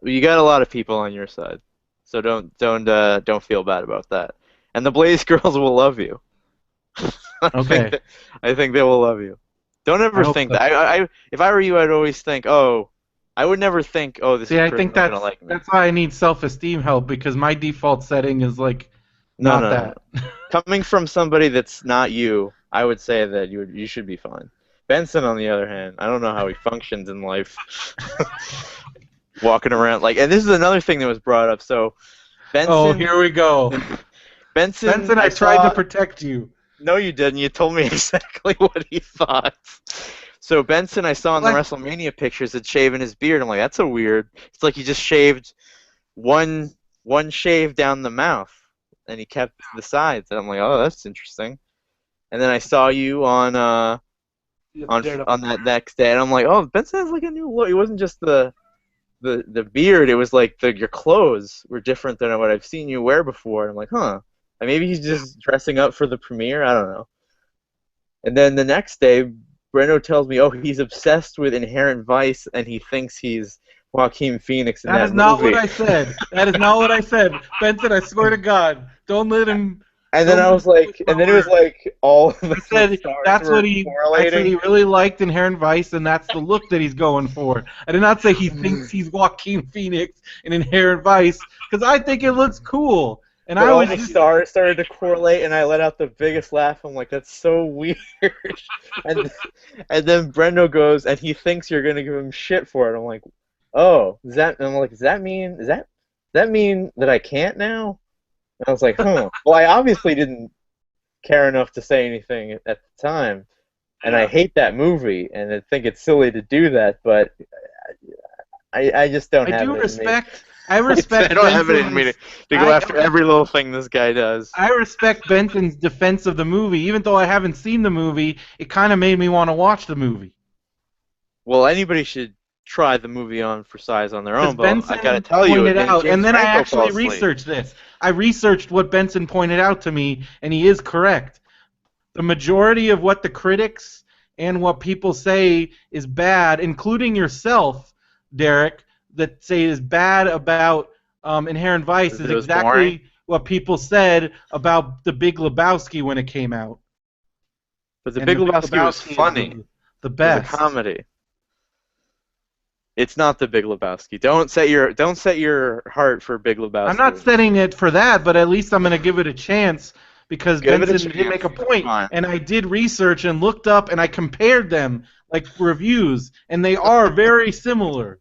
you got a lot of people on your side, so don't feel bad about that. And the Blaze girls will love you. Okay. I think they will love you. Don't I ever hope think so. that. If I were you, I'd always think, oh, I would never think, oh, this See, I person's think not gonna that's like me. that's why I need self-esteem help because my default setting is like No, not no, no. that. Coming from somebody that's not you, I would say that you should be fine. Benson, on the other hand, I don't know how he functions in life, walking around like. And this is another thing that was brought up. So Oh, Benson, here we go. Benson, Benson, I I tried to saw. protect you. No, you didn't. You told me exactly what he thought. So Benson, I saw in the Like, WrestleMania pictures, had shaven his beard. I'm like, that's a weird. It's like he just shaved one one shave down the mouth, and he kept the sides. And I'm like, oh, that's interesting. And then I saw you Yeah, on Daredevil. that next day, and I'm like, oh, Benson has like a new look. It wasn't just the beard. It was like your clothes were different than what I've seen you wear before. I'm like, huh. And maybe he's just dressing up for the premiere. I don't know. And then the next day, Breno tells me, oh, he's obsessed with Inherent Vice, and he thinks he's Joaquin Phoenix in that that is not what movie. I said. That is not what I said. Benson, I swear to God, don't let him. And then Don't I let was him twist like, my and then it was words. like all of I the said stars that's what were he. I said correlating. he really liked Inherent Vice, and that's the look that he's going for. I did not say he thinks he's Joaquin Phoenix in Inherent Vice, because I think it looks cool. And But I all was the just. stars started to correlate, and I let out the biggest laugh. I'm like, that's so weird. And and then Brendo goes, and he thinks you're gonna give him shit for it. I'm like, oh, does that? And I'm like, does that mean that I can't now? And I was like, huh. Well, I obviously didn't care enough to say anything at the time, and I Yeah. hate that movie, and I think it's silly to do that, but I just don't I have do it in me. respect. I I respect don't have it in me Benson's. to go I after okay. every little thing this guy does. I respect Benson's defense of the movie, even though I haven't seen the movie. It kind of made me want to watch the movie Well, anybody should try the movie on for size on their because own, but I gotta Benson tell you, it pointed made out, and James then I Franco fall actually asleep. researched this. I researched what Benson pointed out to me, and he is correct. The majority of what the critics and what people say is bad, including yourself, Derek, that say is bad about Inherent Vice, is It was boring, exactly what people said about The Big Lebowski when it came out. but The And Big The Big Lebowski was Lebowski is funny. the It was a best. comedy. It's not The Big Lebowski. Don't set your heart for Big I'm not Lebowski. setting it for that, but at least I'm going to give it a chance because Give it a Benson did make chance. a It's point, fine. and I did research and looked up and I compared them like reviews, and they are very similar.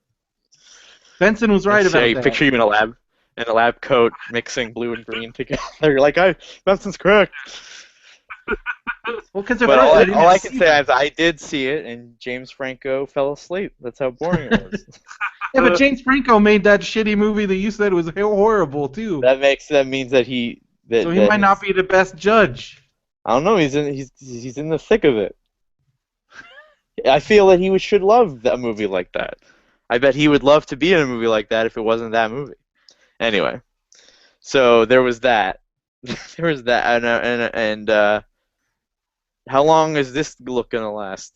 Benson was right It's, about you that. picture you in a lab coat, mixing blue and green together. You're like, Benson's correct. Well, because at But first I didn't all I can see say that. is I did see it, and James Franco fell asleep. That's how boring it was. Yeah, but James Franco made that shitty movie that you said was horrible too. That means that So he might not his be the best judge. I don't know, he's in the thick of it. I feel that should love a movie like that. I bet he would love to be in a movie like that if it wasn't that movie. Anyway, so there was that. There was that, and how long is this look gonna last?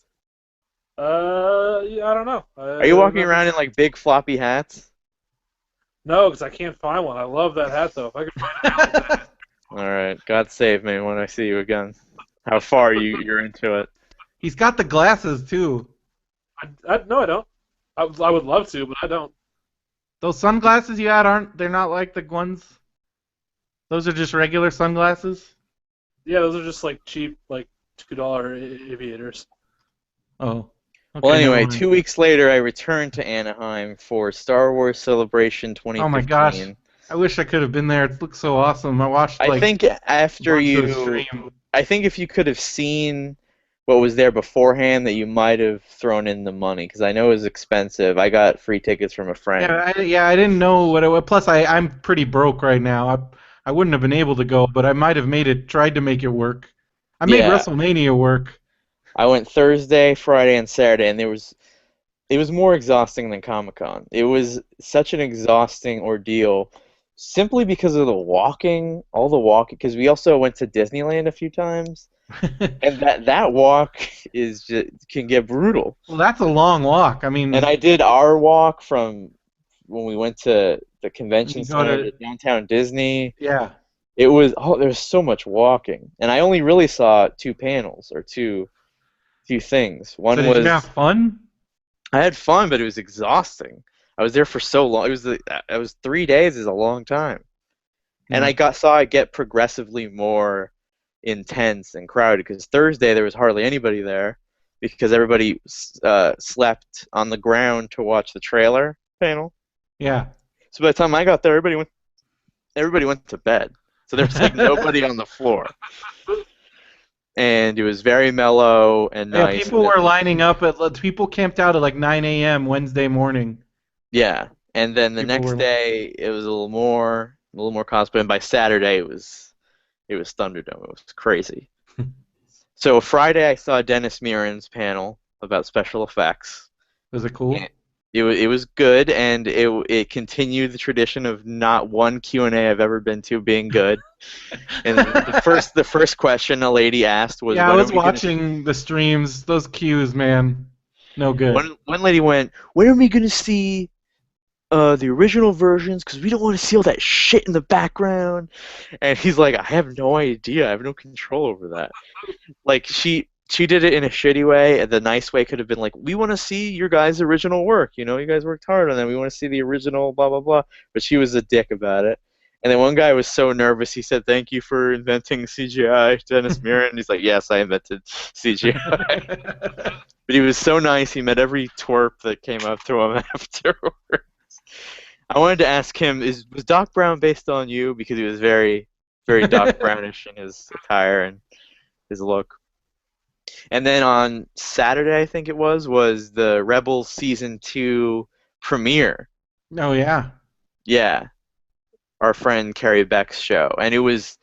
Yeah, I don't know. Are you walking Nothing. around in like big floppy hats? No, because I can't find one. I love that hat though. If I could find a hat like that. All right, God save me when I see you again. How far you're into it? He's got the glasses too. No, I don't. I would love to, but I don't. Those sunglasses you had they're not like the ones. Those are just regular sunglasses. Yeah, those are just like cheap, like $2 aviators. Oh. Well, Okay, never anyway, mind. 2 weeks later, I returned to Anaheim for Star Wars Celebration Oh my gosh. 2015. I wish I could have been there. It looks so awesome. I watched I like think after bunch of the you, stream. I think if you could have seen what was there beforehand, that you might have thrown in the money because I know it was expensive. I got free tickets from a friend. Yeah, I didn't know what it was. Plus, I'm pretty broke right now. I wouldn't have been able to go, but I might have tried to make it work. I made Yeah, WrestleMania work. I went Thursday, Friday, and Saturday, and it was more exhausting than Comic-Con. It was such an exhausting ordeal simply because of all the walking, because we also went to Disneyland a few times, and that walk can get brutal. Well, that's a long walk. I And mean, I did our walk from when we went to the convention you go center to to downtown Disney. yeah. It was there's so much walking, and I only really saw two panels or two things. So One did you have was fun? I had fun, but it was exhausting. I was there for so long. It was 3 days is a long time, and Yeah. saw it get progressively more intense and crowded because Thursday there was hardly anybody there because everybody slept on the ground to watch the trailer panel. Yeah. So by the time I got there, everybody went to bed. So there was like nobody on the floor, and it was very mellow and Yeah, nice. people were lining up people camped out at like 9 a.m. Wednesday morning. Yeah, and then the People next were day it was a little more cosplay, and by Saturday it was Thunderdome. It was crazy. So Friday I saw Dennis Muren's panel about special effects. Was it cool? And it was good, and it continued the tradition of not one Q&A I've ever been to being good. And the first question a lady asked was, Yeah, I "When are was we gonna?" watching the streams. Those cues, man, no good. One lady went, "When are we gonna see the original versions? Because we don't want to see all that shit in the background." And he's like, "I have no idea. I have no control over that." Like she did it in a shitty way, and the nice way could have been like, "We want to see your guys' original work. You know, you guys worked hard on that. We want to see the original blah blah blah." But she was a dick about it. And then one guy was so nervous, he said, "Thank you for inventing CGI, Dennis Muren." And he's like, "Yes, I invented CGI." But he was so nice. He met every twerp that came up to him afterwards. I wanted to ask him, was Doc Brown based on you? Because he was very, very Doc Brownish in his attire and his look. And then on Saturday, I think it was the Rebels Season 2 premiere. Oh yeah. Yeah, our friend Carrie Beck's show. And it was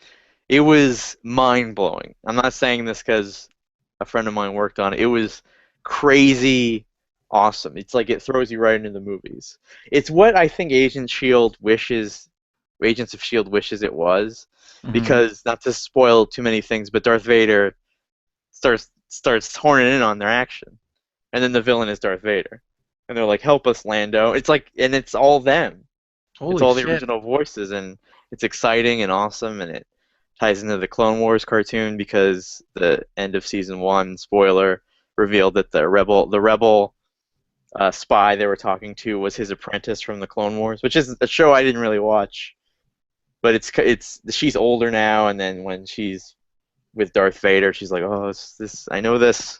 mind-blowing. I'm not saying this because a friend of mine worked on it. It was crazy awesome. It's like it throws you right into the movies. It's what I think Agents of Shield wishes it was, Mhm. because not to spoil too many things, but Darth Vader starts horning in on their action, and then the villain is Darth Vader, and they're like, "Help us, Lando!" It's like, and it's all them. It's Holy all the shit. original voices, and it's exciting and awesome, and it ties into the Clone Wars cartoon because the end of season 1, spoiler, revealed that the rebel spy they were talking to was his apprentice from the Clone Wars, which is a show I didn't really watch, but it's she's older now, and then when she's with Darth Vader, she's like, "Oh, it's this, I know this,"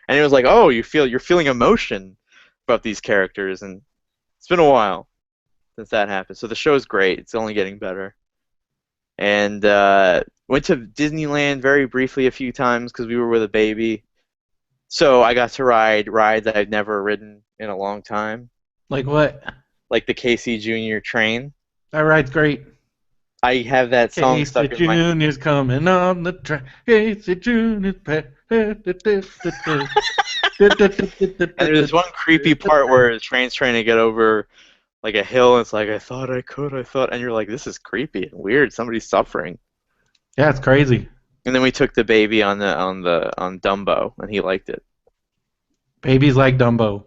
and it was like, "Oh, you're feeling emotion about these characters," and it's been a while since that happened. So the show's great. It's only getting better. And went to Disneyland very briefly a few times because we were with a baby. So I got to ride rides I've never ridden in a long time, Like what? like the Casey Jr. train. That ride's great. I have that song Casey stuck in my. Junior's coming on the track. Casey Junior's And there's this one creepy part where the train's trying to get over like a hill, and it's like, "I thought I could, I thought," and you're like, "This is creepy and weird. Somebody's suffering." Yeah, it's crazy. And then we took the baby on Dumbo, and he liked it. Babies like Dumbo.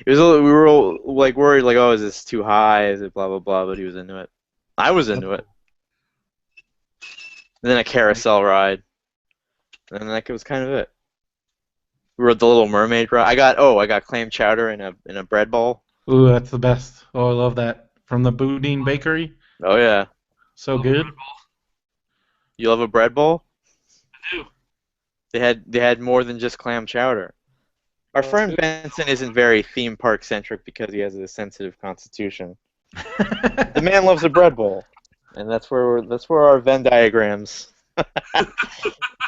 It was a little, we were all, like worried, like, "Oh, is this too high? Is it blah blah blah?" But he was into it. I was into it. And then a carousel ride, and that was kind of it. We rode the Little Mermaid ride. I got clam chowder in a bread bowl. Ooh, that's the best. Oh, I love that. From the Boudin Bakery. Oh yeah, So good. you love a bread bowl? I do. They had more than just clam chowder. Our friend Benson isn't very theme park centric because he has a sensitive constitution. The man loves a bread bowl, and that's where our Venn diagrams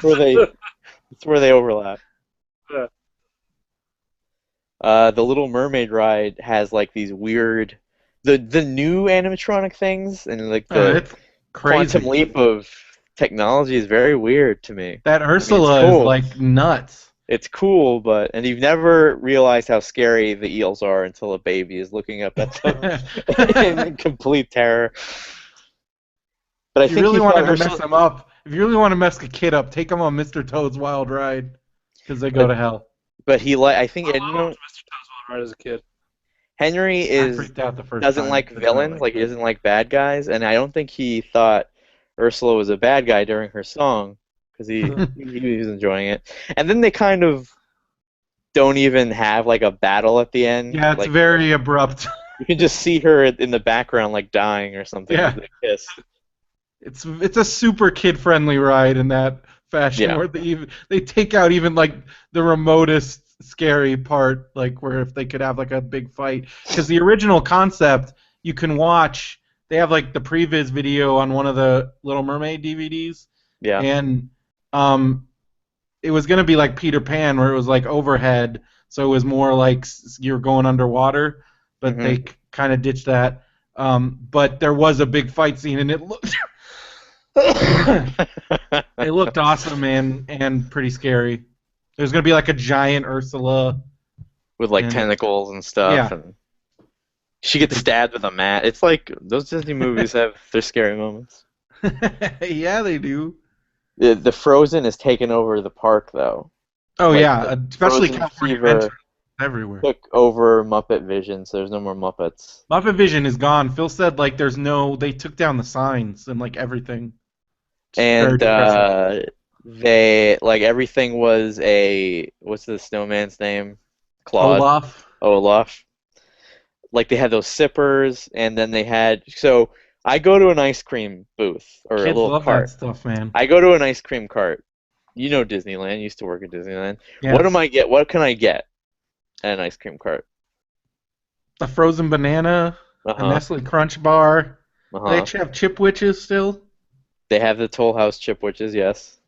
where they that's where they overlap. Yeah. The Little Mermaid ride has like these weird, the new animatronic things, and like the It's crazy. quantum leap of technology is very weird to me. That I mean, Ursula it's is cool. like nuts. It's cool, and you've never realized how scary the eels are until a baby is looking up at them in complete terror. But I If you think really he wanted thought to mess them up, if you really want to mess a kid up, take them on Mr. Toad's Wild Ride, because they go to hell. But I think I loved Mr. Toad's Wild Ride as a kid. Henry I freaked out the first doesn't time. like That's why I villains, liked like he it. doesn't like bad guys, and I don't think he thought Ursula was a bad guy during her song because he was enjoying it, and then they kind of don't even have like a battle at the end. Yeah, it's Like very abrupt. you can just see her in the background like dying or something as Yeah, they kiss. it's a super kid-friendly ride in that fashion Yeah, where they take out even like the remotest scary part, like where if they could have like a big fight, because the original concept you can watch. They have like the previs video on one of the Little Mermaid DVDs, yeah. and um, it was gonna be like Peter Pan, where it was like overhead, so it was more like you're going underwater. But Hmm. they kind of ditched that. But there was a big fight scene, and it looked it looked awesome and pretty scary. There's gonna be like a giant Ursula, With like and tentacles and stuff, yeah, and she gets stabbed with a mat. It's like those Disney movies have their scary moments. yeah, they do. The Frozen is taking over the park though. Oh Like yeah, the especially Frozen California Adventure, fever everywhere. took over Muppet Vision, so there's no more Muppets. Muppet Vision is gone. Phil said like there's no, they took down the signs and like everything. It's very And depressing. they like everything was a what's the snowman's name? Claude. Olaf. Olaf. Like they had those sippers, and then they had so I go to an ice cream booth or a Kids little love that cart. stuff, man. I go to an ice cream cart. You know Disneyland. Used to work at Disneyland. Yes. What can I get at an ice cream cart? A frozen banana, Uh a huh. Nestle Crunch bar. Uh They huh. actually have chip witches still. They have the Toll House chip witches. Yes.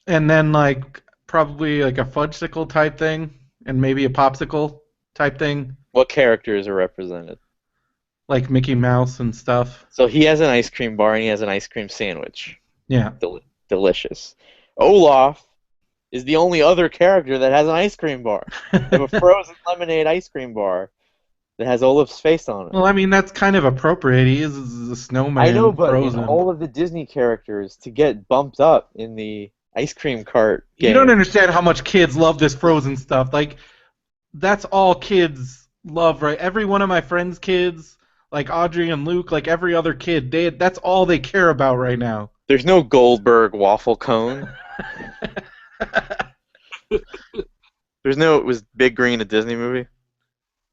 And then like probably like a fudgesicle type thing, and maybe a popsicle type thing, What characters are represented? like Mickey Mouse and stuff. So he has an ice cream bar and he has an ice cream sandwich. Yeah. Delicious. Olaf is the only other character that has an ice cream bar. They have a frozen lemonade ice cream bar that has Olaf's face on it. Well, I mean that's kind of appropriate. He is a I know, snowman, but in frozen. all of the Disney characters, to get bumped up in the ice cream cart You don't game, understand how much kids love this frozen stuff. Like that's all kids love, right? Every one of my friends' kids, like Audrey and Luke, like every other kid, that's all they care about right now. there's no Goldberg waffle cone. There's no, was Big Green a Disney movie?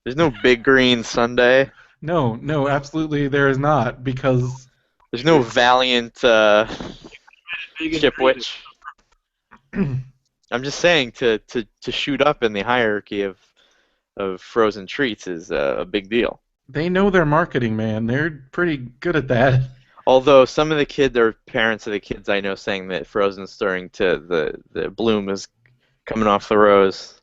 There's no Big Green Sunday. No, no, absolutely there is not, because There's no Valiant Vegan Chipwich. I'm just saying to shoot up in the hierarchy of frozen treats is a big deal. they know their marketing, man. They're pretty good at that. Although some of the kids or parents of the kids I know saying that Frozen's starting to the bloom is coming off the rose,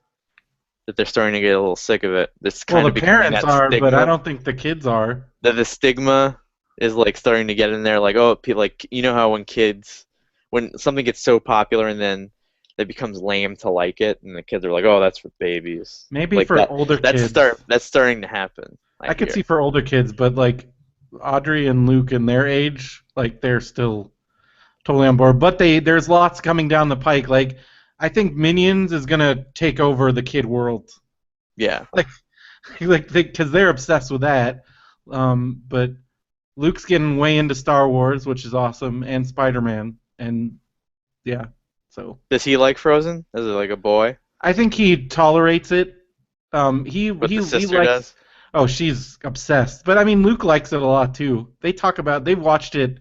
that they're starting to get a little sick of it. It's Well, kind the of becoming parents that are, but I stigma. don't think the kids are. That the stigma is like starting to get in there. Like oh, like you know how when something gets so popular and then it becomes lame to like it, and the kids are like, oh, that's for babies. Maybe Like for older kids. that's starting to happen. I I could hear. see for older kids, but like Audrey and Luke and their age, like they're still totally on board. But there's lots coming down the pike. Like I think Minions is gonna take over the kid world. Yeah. Like because they're obsessed with that. But Luke's getting way into Star Wars, which is awesome, and Spider-Man, and yeah. So Does he like Frozen? Is it like a boy? I think he tolerates it. But the He sister likes. does? Oh, she's obsessed. But I mean, Luke likes it a lot too. They've watched it.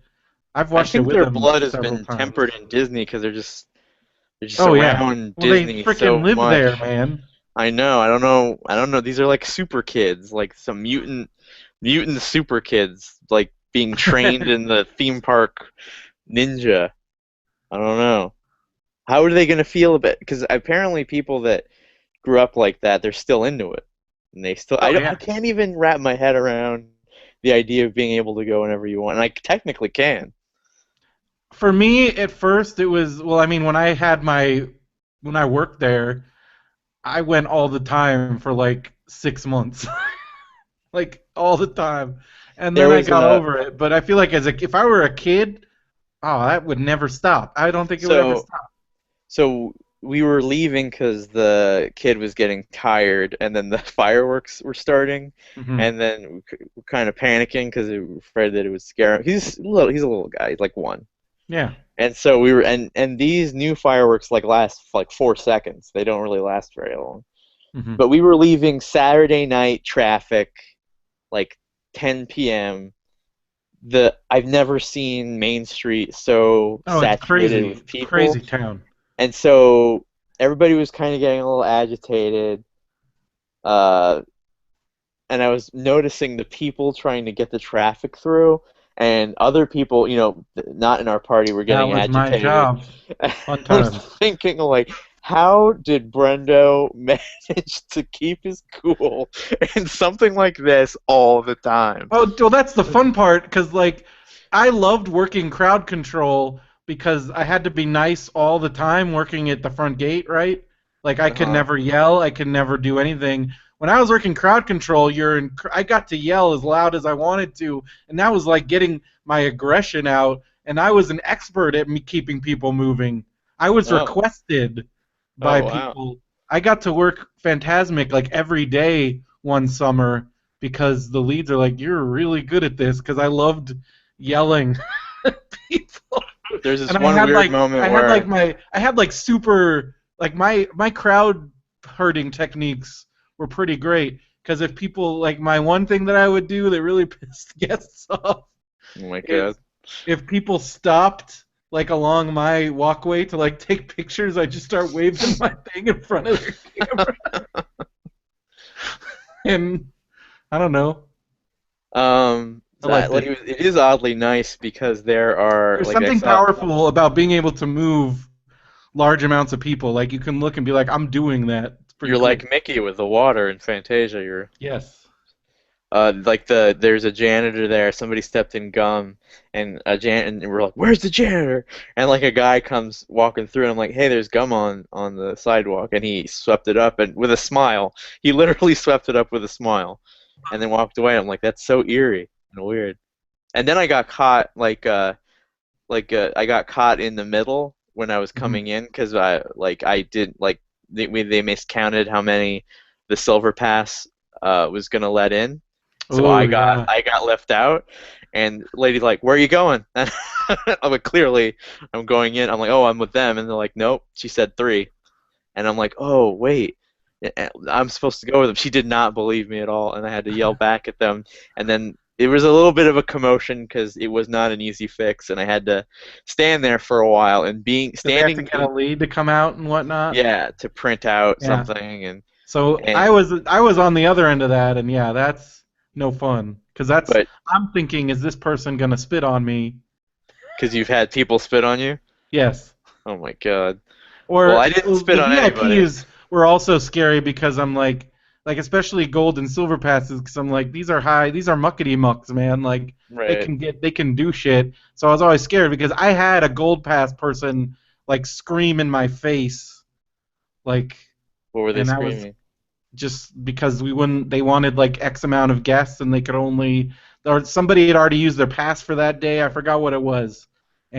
I've I watched it think with their them blood has several been times. tempered in Disney because they're just Oh yeah. around Well, they Disney freaking so live there, much. man. I know. I don't know. I don't know. These are like super kids, like some mutant super kids, like being trained in the theme park ninja. I don't know. How are they going to feel about it? Because apparently people that grew up like that, they're still into it. And they still, Oh I yeah. can't even wrap my head around the idea of being able to go whenever you want. And I technically can. For me, at first, it was well. I mean, when I worked there, I went all the time for like 6 months, like all the time, and There then I was got a over it. But I feel like if I were a kid, oh, that would never stop. I don't think it would ever so stop. so we were leaving because the kid was getting tired, and then the fireworks were starting, Hmm. and then we're kind of panicking because we were afraid that it would scare him. He's a little guy, he's like one. Yeah. And so we were, and these new fireworks like last like 4 seconds. They don't really last very long. Hmm. But we were leaving Saturday night traffic, like 10 p.m. I've never seen Main Street so Oh, it's saturated crazy. with It's a people, crazy town. and so everybody was kind of getting a little agitated. Uh, and I was noticing the people trying to get the traffic through, and other people, not in our party, were That getting was my agitated. job. I Fun was times. thinking, like, how did Brendo manage to keep his cool in something like this all the time? Oh, well, that's the fun part because like I loved working crowd control because I had to be nice all the time working at the front gate, right? Like I could Uh-huh. never yell, I could never do anything. When I was working crowd control, I got to yell as loud as I wanted to, and that was like getting my aggression out. And I was an expert at me keeping people moving. I was Oh, requested by oh wow. people. I got to work Phantasmic like every day one summer because the leads are like, "You're really good at this," because I loved yelling at people. There's this And one weird moment where I had like super like my crowd herding techniques were pretty great because if people like my one thing that I would do that really pissed guests off oh my God. is if people stopped like along my walkway to like take pictures, I just start waving my thing in front of their camera, and I don't know. I liked Like it. it is oddly nice because there are There's like I something saw powerful about being able to move large amounts of people. Like you can look and be like, I'm doing that. It's pretty you're cool. like Mickey with the water in Fantasia. You're Yes. like there's a janitor there. Somebody stepped in gum, and and we're like, "Where's the janitor?" And like a guy comes walking through, and I'm like, "Hey, there's gum on the sidewalk," and he swept it up and with a smile. He literally swept it up with a smile, and then walked away. I'm like, "That's so eerie and weird." And then I got caught I got caught in the middle when I was Hmm. coming in because I did like they miscounted how many the silver pass was gonna let in, so Oh yeah. I got left out, and lady's like, "Where are you going?" And I'm like, "Clearly, I'm going in." I'm like, "Oh, I'm with them," and they're like, "Nope." She said three, and I'm like, "Oh, wait." I'm supposed to go with them. She did not believe me at all, and I had to yell back at them. And then it was a little bit of a commotion because it was not an easy fix, and I had to stand there for a while and being Did they have to standing get a lead to come out and whatnot? yeah, to print out Yeah. something So and I was on the other end of that, and yeah, that's no fun because that's but I'm thinking, is this person gonna spit on me? because you've had people spit on you. Yes. Oh my God. Well, Or I didn't spit the on anybody. VIPs were also scary because I'm like especially gold and silver passes because I'm like these are muckety mucks, man. Like Right. they can do shit. So I was always scared because I had a gold pass person like scream in my face, like, What were they and that was screaming? just because we wouldn't. They wanted like X amount of guests and they could only, or somebody had already used their pass for that day. I forgot what it was,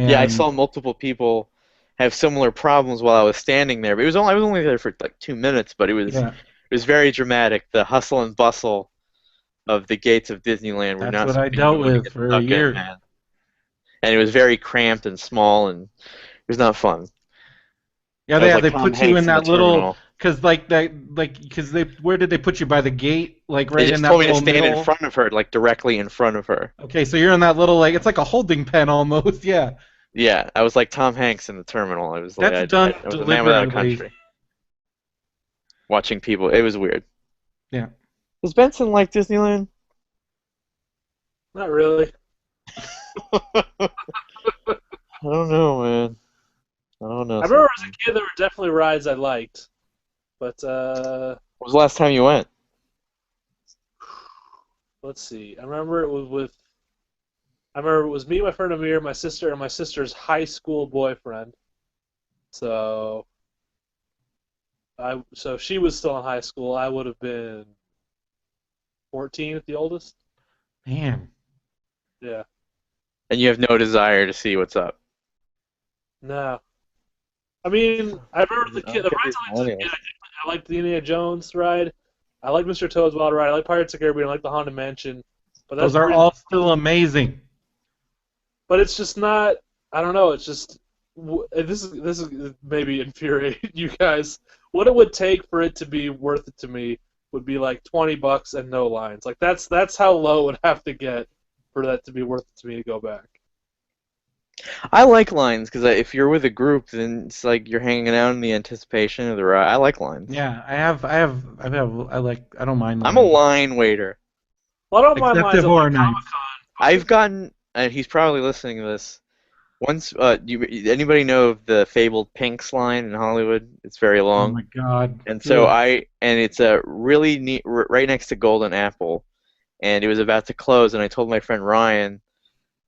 Yeah, I and saw multiple people have similar problems while I was standing there. But I was only there for like 2 minutes, but yeah, it was very dramatic. The hustle and bustle of the gates of Disneyland were that's not what I something you dealt want to with get for a stuck in, year. man. And it was very cramped and small, and it was not fun. Yeah, I was like they Tom put you Hanks in in the that little terminal. because they where did they put you by the gate like They right in just that told me to little stand in middle. front of her, like directly in front of her. Okay, so you're in that little like it's like a holding pen almost. Yeah, Yeah, I was like Tom Hanks in the terminal. I was like that's done I was a man without a deliberately. country, watching people. It was weird. Yeah. Does Benson like Disneyland? Not really. I don't know, man. I don't know I remember as a sometimes. kid there were definitely rides I liked, but When was the last time you went? let's see. I remember it was me, my friend Amir, my sister, and my sister's high school boyfriend. So so she was still in high school. I would have been 14 at the oldest. Man. Yeah. And you have no desire to see what's up. No. I mean, I remember I don't the get rides these I liked as a kid. millennials. I liked the Indiana Jones ride. I like Mr. Toad's Wild Ride. I like Pirates of the Caribbean. I like the Haunted Mansion. But that's Those are pretty. all still amazing. But it's just not. I don't know. It's just this is maybe infuriating you guys. What it would take for it to be worth it to me would be like $20 and no lines. Like that's how low it would have to get for that to be worth it to me to go back. I like lines because if you're with a group, then it's like you're hanging out in the anticipation of the ride. I like lines. Yeah, I don't mind I'm a lines. line waiter. Well, I don't mind Except lines at at like horror Comic nights. Con. I've gotten, and he's probably listening to this. Once, anybody know of the fabled Pink's line in Hollywood? It's very Oh long, my god. and so Ugh. and it's a really neat, right next to Golden Apple, and it was about to close, and I told my friend Ryan,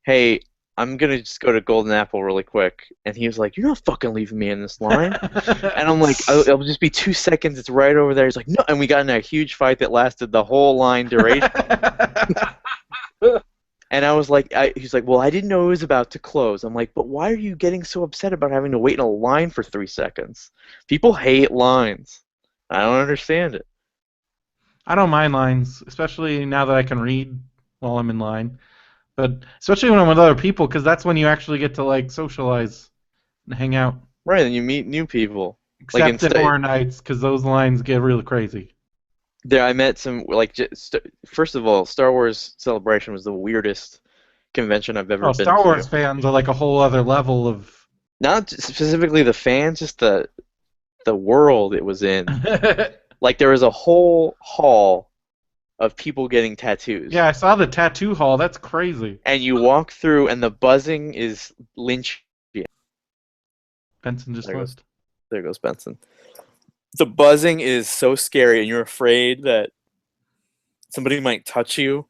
"Hey, I'm gonna just go to Golden Apple really quick," and he was like, "You're not fucking leaving me in this line," and I'm like, "It'll just be 2 seconds. It's right over there." He's like, "No," and we got in a huge fight that lasted the whole line duration. And I was like, he's like, well, I didn't know it was about to close. I'm like, but why are you getting so upset about having to wait in a line for 3 seconds? People hate lines. I don't understand it. I don't mind lines, especially now that I can read while I'm in line. But especially when I'm with other people, because that's when you actually get to like socialize and hang out. Right, and you meet new people. Like Except at horror nights, because those lines get really crazy. there, I met some like first of all, Star Wars Celebration was the weirdest convention I've ever Oh, been Star Wars to. fans are like a whole other level of. Not specifically the fans, just the world it was in. Like there was a whole hall of people getting tattoos. Yeah, I saw the tattoo hall. That's crazy. And you walk through, and the buzzing is Lynch. Benson just There goes, left. there goes Benson. The buzzing is so scary, and you're afraid that somebody might touch you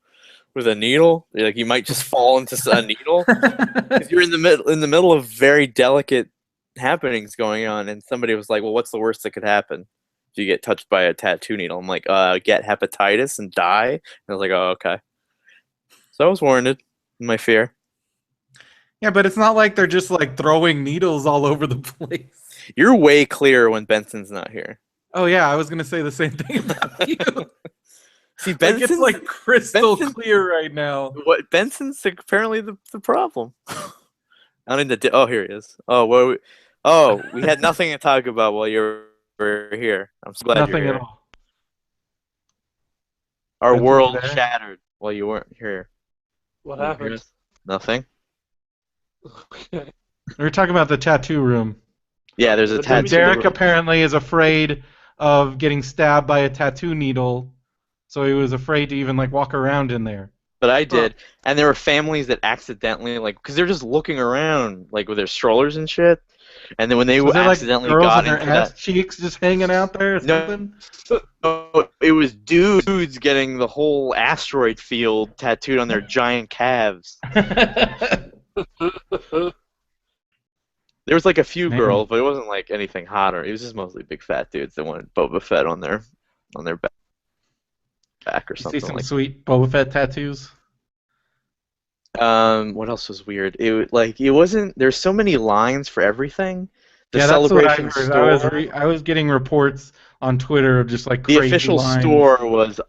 with a needle. Like you might just fall into a needle because you're in the middle of very delicate happenings going on, and somebody was like, "Well, what's the worst that could happen if you get touched by a tattoo needle?" I'm like, "Get hepatitis and die." And I was like, "Oh, okay." So I was warned in my fear. Yeah, but it's not like they're just like throwing needles all over the place. You're way clearer when Benson's not here. Oh yeah, I was gonna say the same thing about you. See, Like Benson's it's like crystal Benson- clear right now. what Benson's apparently the problem. I don't need to. Oh, here he is. We had nothing to talk about while you were here. I'm so glad you're Nothing here. at all. Our Benson's world there. shattered while you weren't here. What You hear happened? us? Nothing. Okay. We were talking about the tattoo room. Yeah, there's a But tattoo. Derek apparently is afraid of getting stabbed by a tattoo needle, so he was afraid to even like walk around in there. But I did, and there were families that accidentally, like, because they're just looking around, like, with their strollers and shit, and then when they Was there like accidentally girls got with their into ass that, cheeks just hanging out there or No. something? it was dudes getting the whole asteroid field tattooed on their giant calves. There was like a few Man. girls, but it wasn't like anything hotter. It was just mostly big fat dudes that wanted Boba Fett on their back or You see something some like. sweet Boba Fett tattoos. What else was weird? It wasn't. There's so many lines for everything. The Yeah, that's what I celebration heard. store. I was getting reports on Twitter of just like The crazy official lines. store was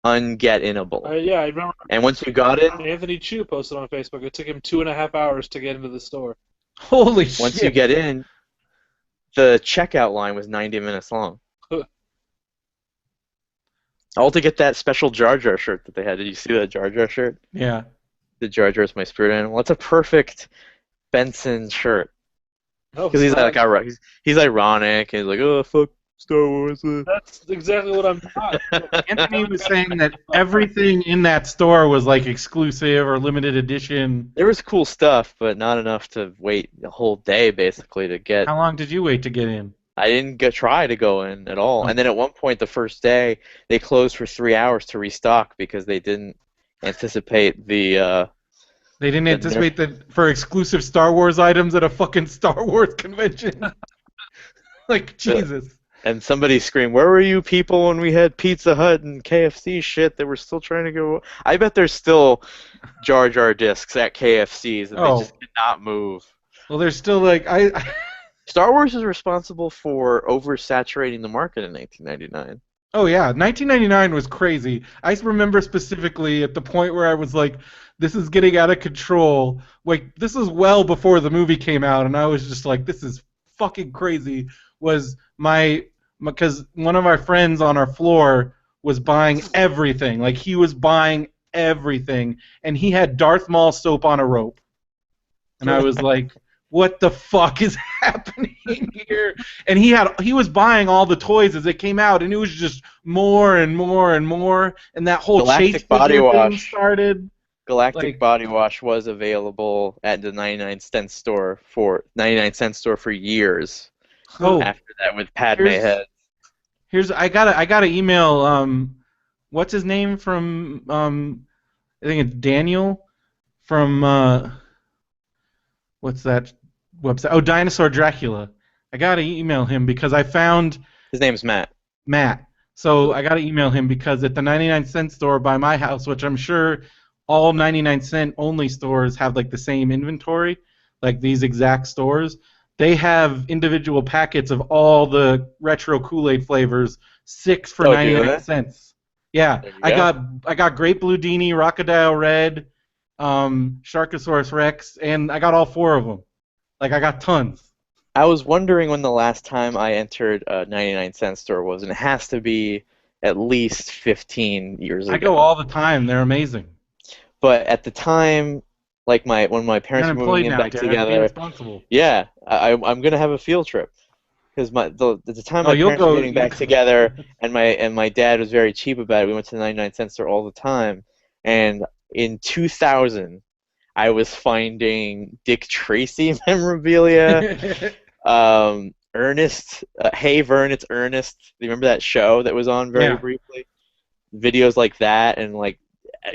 unget-inable. Yeah, I remember And once you got in, Anthony Chu posted on Facebook. It took him 2.5 hours to get into the store. Holy shit! once you get in, the checkout line was 90 minutes long. All to get that special Jar Jar shirt that they had. Did you see that Jar Jar shirt? Yeah. The Jar Jar is my spirit animal. It's a perfect Benson shirt. No, Because he's it's like not. he's ironic and he's like, oh fuck Star Wars. That's exactly what I'm not. Anthony was saying that everything in that store was like exclusive or limited edition. There was cool stuff, but not enough to wait a whole day basically to get. How long did you wait to get in? I didn't try to go in at all. And then at one point, the first day, they closed for 3 hours to restock because they didn't anticipate the. They didn't anticipate that for exclusive Star Wars items at a fucking Star Wars convention. Like, Jesus. And somebody screamed, "Where were you people when we had Pizza Hut and KFC shit? They were still trying to go." I bet there's still Jar Jar discs at KFCs that they just cannot move. Well, there's still like Star Wars is responsible for oversaturating the market in 1999. Oh yeah, 1999 was crazy. I remember specifically at the point where I was like, "This is getting out of control." Like this is well before the movie came out, and I was just like, "This is fucking crazy." Was because one of my friends on our floor was buying everything. Like he was buying everything, and he had Darth Maul soap on a rope, and I was like, "What the fuck is happening here?" And he was buying all the toys as they came out, and it was just more and more and more, and that whole chase Galactic Body figure thing Wash. started. Galactic Like, Body Wash was available at the 99 cent store for years. oh, After that, with Padme here's head. I gotta email what's his name from I think it's Daniel from what's that website? Oh, Dinosaur Dracula. I gotta email him because I found His name's Matt. Matt. So I gotta email him because at the 99 cent store by my house, which I'm sure all 99 cent only stores have like the same inventory, like these exact stores, they have individual packets of all the retro Kool-Aid flavors, 6 for Oh, do 99 they? cents. Yeah, There you I go. got I got Grape Bludini, Crocodile Red, Sharkosaurus Rex, and I got all 4 of them. Like I got tons. I was wondering when the last time I entered a 99 cent store was, and it has to be at least 15 years I go ago. all the time. They're amazing. But at the time, like when my You're parents were moving unemployed in now, back Derek. Be together, responsible. yeah, I'm gonna have a field trip because at the time Oh, my you'll parents were go. getting back together, and my dad was very cheap about it. We went to the 99 cent store all the time, and in 2000, I was finding Dick Tracy memorabilia. Ernest, Hey Vern, it's Ernest. Do you remember that show that was on very Yeah. briefly? Videos like that, and like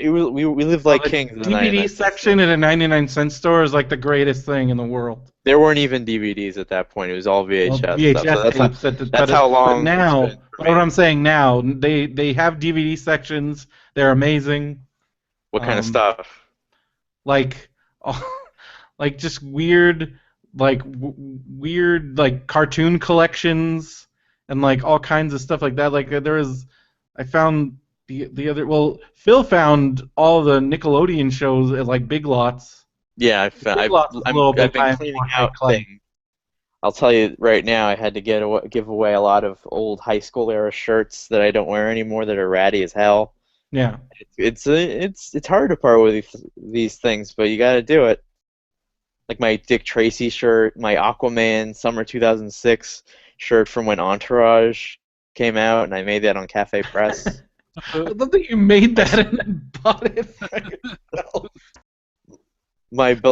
we lived Oh, like the kings in the DVD 99 cent section store. in a 99 cent store is like the greatest thing in the world. There weren't even DVDs at that point. It was all Well, VHS stuff. So VHS tapes, that's how but long it's now, been for but what me. I'm saying now, they have DVD sections. They're amazing. What kind of Um, stuff? like, like just weird, weird like cartoon collections and like all kinds of stuff like that. Like there was, I found the other. Well, Phil found all the Nickelodeon shows at like Big Lots. Yeah, Big Lots is a little I've bit been more cleaning high out class. things. I'll tell you right now, I had to give away a lot of old high school era shirts that I don't wear anymore that are ratty as hell. Yeah. It's hard to part with these things, but you got to do it. Like my Dick Tracy shirt, my Aquaman Summer 2006 shirt from when Entourage came out, and I made that on Cafe Press. I love that you made that and then bought it for yourself.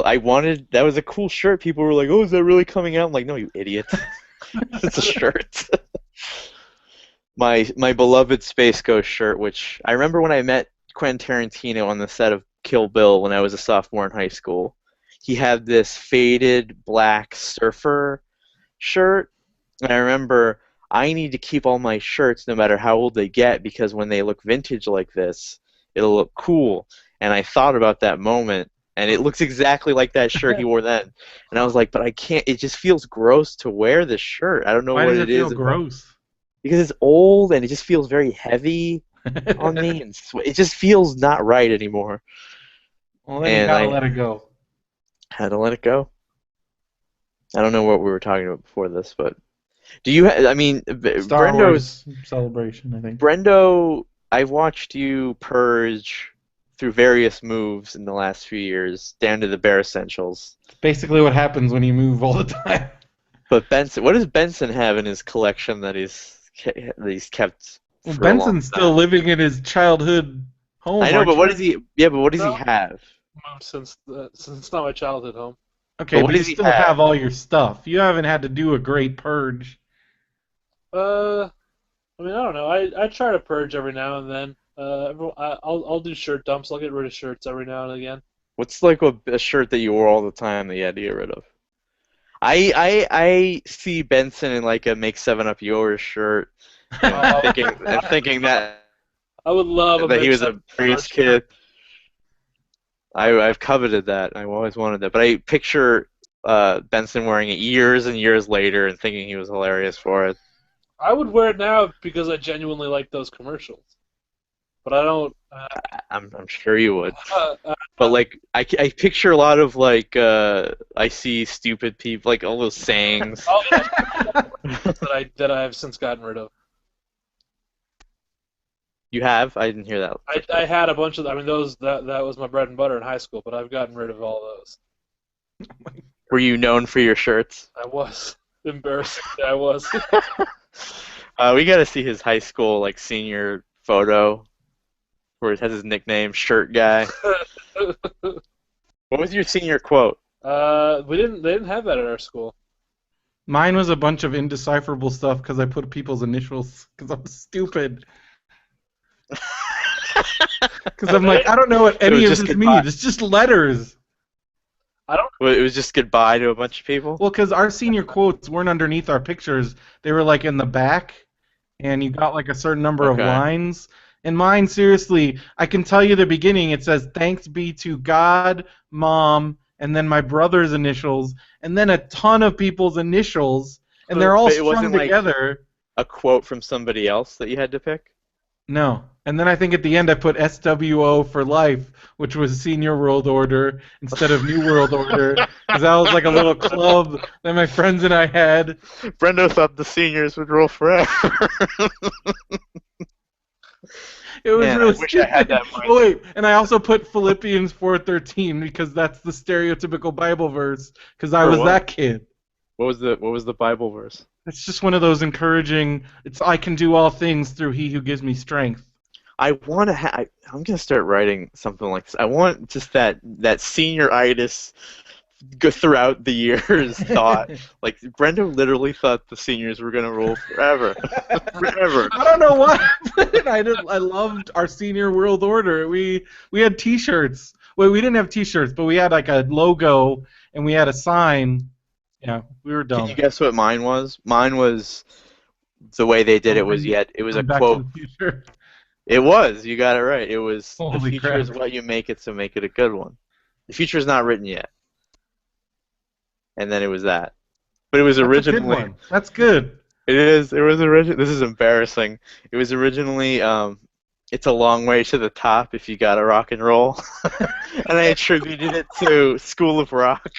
I wanted that was a cool shirt. People were like, "Oh, is that really coming out?" I'm like, "No, you idiot! It's a shirt." My beloved Space Ghost shirt, which I remember when I met Quentin Tarantino on the set of Kill Bill when I was a sophomore in high school. He had this faded black surfer shirt, and I remember I need to keep all my shirts no matter how old they get because when they look vintage like this, it'll look cool. And I thought about that moment, and it looks exactly like that shirt he wore then. And I was like, but I can't. It just feels gross to wear this shirt. I don't know Why what does it it feel is about gross? because it's old and it just feels very heavy on me, and it just feels not right anymore. Well, then you And gotta I let it go. had to let it go. I don't know what we were talking about before this, but do you? I mean, Star Wars Celebration, I think. Brendo. I've watched you purge through various moves in the last few years, down to the bare essentials. Basically, what happens when you move all the time. But Benson, what does Benson have in his collection that he's kept Well, for a long Benson's still time? living in his childhood home. I know, aren't but what you? does he? Yeah, but what does he No. have? Moved since it's not my childhood home. Okay, But what but you does he still have? have all your stuff. You haven't had to do a great purge. I mean, I don't know. I try to purge every now and then. I'll do shirt dumps. I'll get rid of shirts every now and again. What's like a shirt that you wore all the time that you had to get rid of? I see Benson in like a Make 7 Up Yours shirt, and Oh, thinking I would love a that he was mix a Prius kid. I've coveted that. I've always wanted that, but I picture Benson wearing it years and years later and thinking he was hilarious for it. I would wear it now because I genuinely like those commercials. But I don't. I'm sure you would. Uh, uh, But like I picture a lot of like I see stupid people, like all those sayings. oh yeah, that I've since gotten rid of. You have? I didn't hear that. I had a bunch of. I mean, those that was my bread and butter in high school, but I've gotten rid of all those. Were you known for your shirts? I was embarrassed. Yeah, I was. We got to see his high school like senior photo where it has his nickname, Shirt Guy. What was your senior quote? We didn't. They didn't have that at our school. Mine was a bunch of indecipherable stuff because I put people's initials because I'm stupid. Because I'm like, I don't know what any of this means. It's just letters. Well, it was just goodbye to a bunch of people? Well, because our senior quotes weren't underneath our pictures. They were like in the back, and you got like a certain number of lines. And mine, seriously, I can tell you the beginning. It says, thanks be to God, Mom, and then my brother's initials, and then a ton of people's initials, and they're all strung together. Like a quote from somebody else that you had to pick? No. And then I think at the end I put SWO for life, which was Senior World Order instead of New World Order, because that was like a little club that my friends and I had. Brendo thought the seniors would rule forever. It was really stupid. I had that oh wait, and I also put Philippians 4:13 because that's the stereotypical Bible verse. Because I was that kid. What was the Bible verse? It's just one of those encouraging. It's I can do all things through He who gives me strength. I want to. I'm gonna start writing something like this. I want just that senioritis go throughout the years thought. Like Brendo literally thought the seniors were gonna rule forever. Forever. I don't know why. I loved our Senior World Order. We had T-shirts. Well, we didn't have T-shirts, but we had like a logo and we had a sign. Yeah, we were dumb. Can you guess what mine was? Mine was the way they did it was it was a quote. It was. You got it right. It was the future is what you make it, so make it a good one. The future is not written yet. And then it was that. But it was originally. That's good. It is. It was originally. This is embarrassing. It was originally. It's a long way to the top if you got to rock and roll, and I attributed it to School of Rock.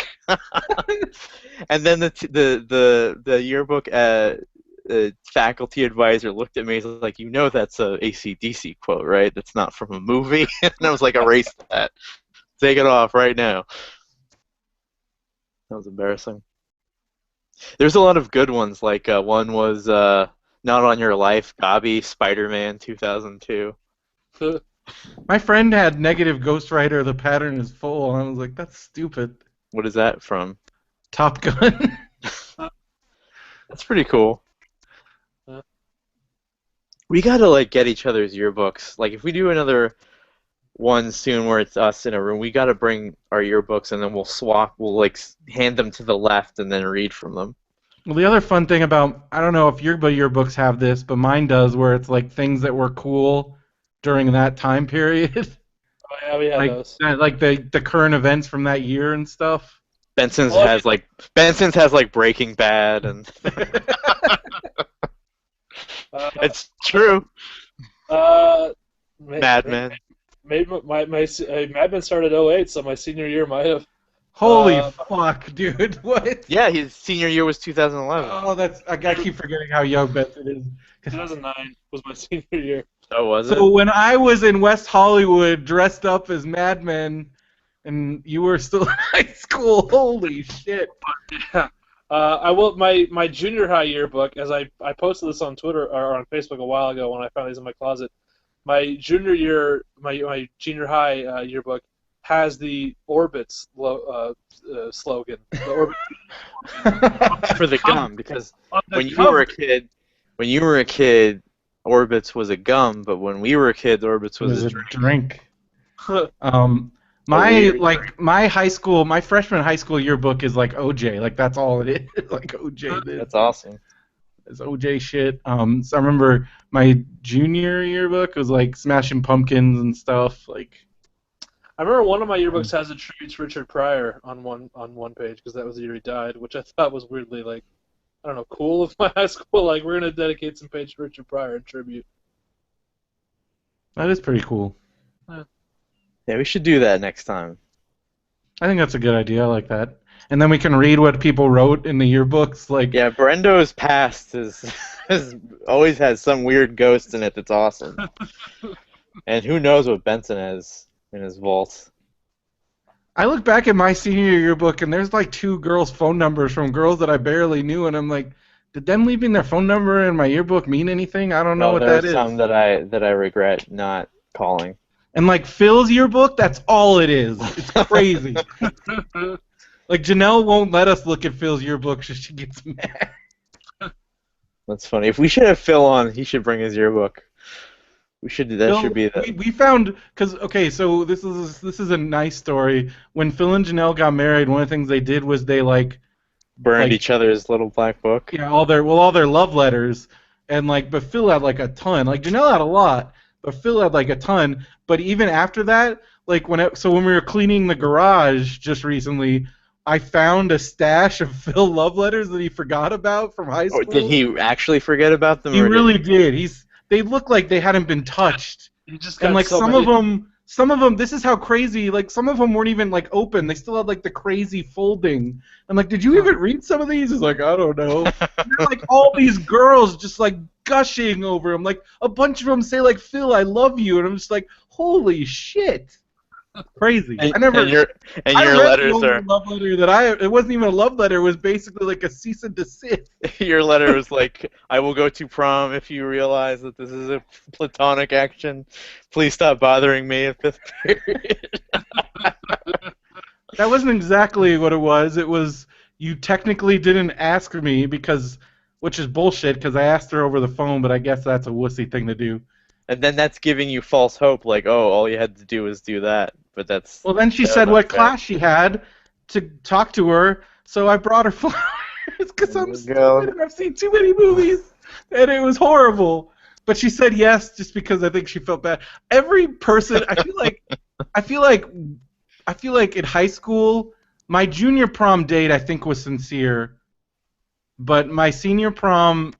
And then the yearbook faculty advisor looked at me and was like, "You know that's a AC/DC quote, right? That's not from a movie." And I was like, "Erase that. Take it off right now." That was embarrassing. There's a lot of good ones. Like one was "Not on Your Life," Gobby, Spider-Man 2002. My friend had negative ghostwriter. The pattern is full, and I was like, "That's stupid." What is that from? Top Gun. That's pretty cool. We gotta like get each other's yearbooks. Like if we do another one soon where it's us in a room, we gotta bring our yearbooks and then we'll swap. We'll like hand them to the left and then read from them. Well, the other fun thing about I don't know if your yearbooks have this, but mine does, where it's like things that were cool during that time period. Oh yeah, we had those. Like the current events from that year and stuff. Benson's has like Breaking Bad and it's true. Mad Men. Maybe my Mad Men started 2008, so my senior year might have. Holy fuck, dude! What? Yeah, his senior year was 2011. Oh, I keep forgetting how young Benson is. 2009 was my senior year. Oh, was it? So when I was in West Hollywood, dressed up as Mad Men. And you were still in high school. Holy shit! Yeah, I will. My junior high yearbook, as I posted this on Twitter or on Facebook a while ago when I found these in my closet. My junior year, my junior high yearbook has the Orbitz slogan. The Orbitz for the gum, because when you were a kid, Orbitz was a gum, but when we were kids, Orbitz was a drink. My high school, my freshman high school yearbook is like OJ, like that's all it is, like OJ. That's awesome. It's OJ shit. So I remember my junior yearbook was like Smashing Pumpkins and stuff. Like, I remember one of my yearbooks has a tribute to Richard Pryor on one page because that was the year he died, which I thought was weirdly like, I don't know, cool of my high school. Like, we're gonna dedicate some page to Richard Pryor in tribute. That is pretty cool. Yeah, we should do that next time. I think that's a good idea. I like that. And then we can read what people wrote in the yearbooks. Like, Yeah, Brendo's past has always has some weird ghost in it that's awesome. And who knows what Benson has in his vault. I look back at my senior yearbook, and there's like 2 girls' phone numbers from girls that I barely knew, and I'm like, did them leaving their phone number in my yearbook mean anything? I don't know what that is. There's some that I regret not calling. And like Phil's yearbook, that's all it is. It's crazy. Like Janelle won't let us look at Phil's yearbook, so she gets mad. That's funny. If we should have Phil on, he should bring his yearbook. We should do that. Phil, should be the. we found because okay, so this is a nice story. When Phil and Janelle got married, one of the things they did was they Burned like, each other's little black book. yeah, all their love letters, and but Phil had like a ton. Like Janelle had a lot, but Phil had like a ton. But even after that, like when we were cleaning the garage just recently, I found a stash of Phil love letters that he forgot about from high school. Did he actually forget about them? He really did. They look like they hadn't been touched. You just got And like so some many. of them, this is how crazy. Like some of them weren't even like open. They still had like the crazy folding. I'm like, did you even read some of these? He's like, I don't know. And they're like all these girls just like gushing over him. Like a bunch of them say like, Phil, I love you, and I'm just like, holy shit, crazy. And, I never. And your I read letters the only are. love letter that it wasn't even a love letter. It was basically like a cease and desist. Your letter was like, I will go to prom if you realize that this is a platonic action. Please stop bothering me at 5th period. That wasn't exactly what it was. It was you technically didn't ask me which is bullshit because I asked her over the phone, but I guess that's a wussy thing to do. And then that's giving you false hope, like, oh, all you had to do was do that. But that's. Well, then she said what class she had to talk to her, so I brought her flowers because I'm stupid and I've seen too many movies, and it was horrible. But she said yes just because I think she felt bad. Every person, I feel like in high school, my junior prom date I think was sincere, but my senior prom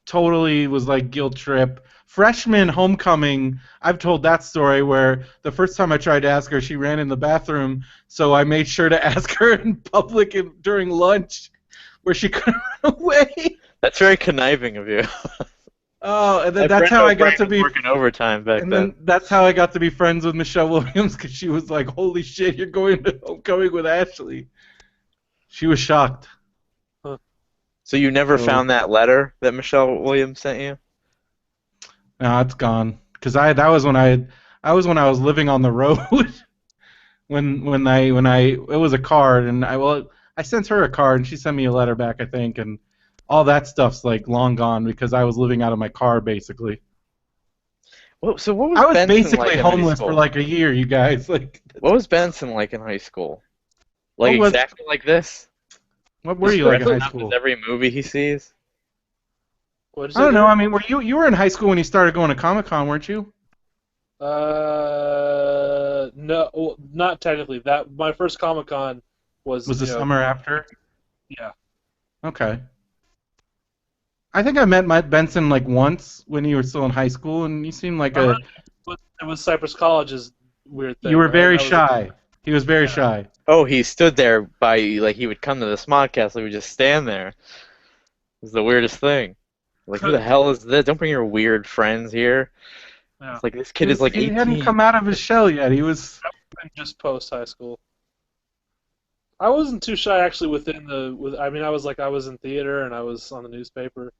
totally was like guilt trip. Freshman homecoming, I've told that story where the first time I tried to ask her, she ran in the bathroom, so I made sure to ask her in public during lunch where she couldn't run away. That's very conniving of you. Oh, and then that's how I got to be working overtime back and then. then that's how I got to be friends with Michelle Williams because she was like, "Holy shit, you're going to homecoming with Ashley." She was shocked. So you never found that letter that Michelle Williams sent you? No, it's gone. Because that was when I was living on the road. when it was a card and I sent her a card and she sent me a letter back I think and all that stuff's like long gone because I was living out of my car basically. So what was I was Benson basically like in high homeless school? for like a year, you guys. Like What was Benson like in high school? Like What was- exactly like this? what were you like in high Dressing up school? as every movie he sees? What'd you I don't say, know. I Derek? mean, you were in high school when you started going to Comic-Con, weren't you? No, well, not technically. That my first Comic-Con was Was the you know, summer after? Yeah. Okay. I think I met Benson like once when you were still in high school, and you seemed like It was Cypress College's weird thing. you were right? very That was- shy. He was very shy. Oh, he stood there by like he would come to the Smodcast, he would just stand there. It was the weirdest thing. Like who the hell is this? Don't bring your weird friends here. Yeah. It's like this kid is like He 18. hadn't come out of his shell yet. He was. Just post high school. I wasn't too shy actually I mean I was in theater and I was on the newspaper.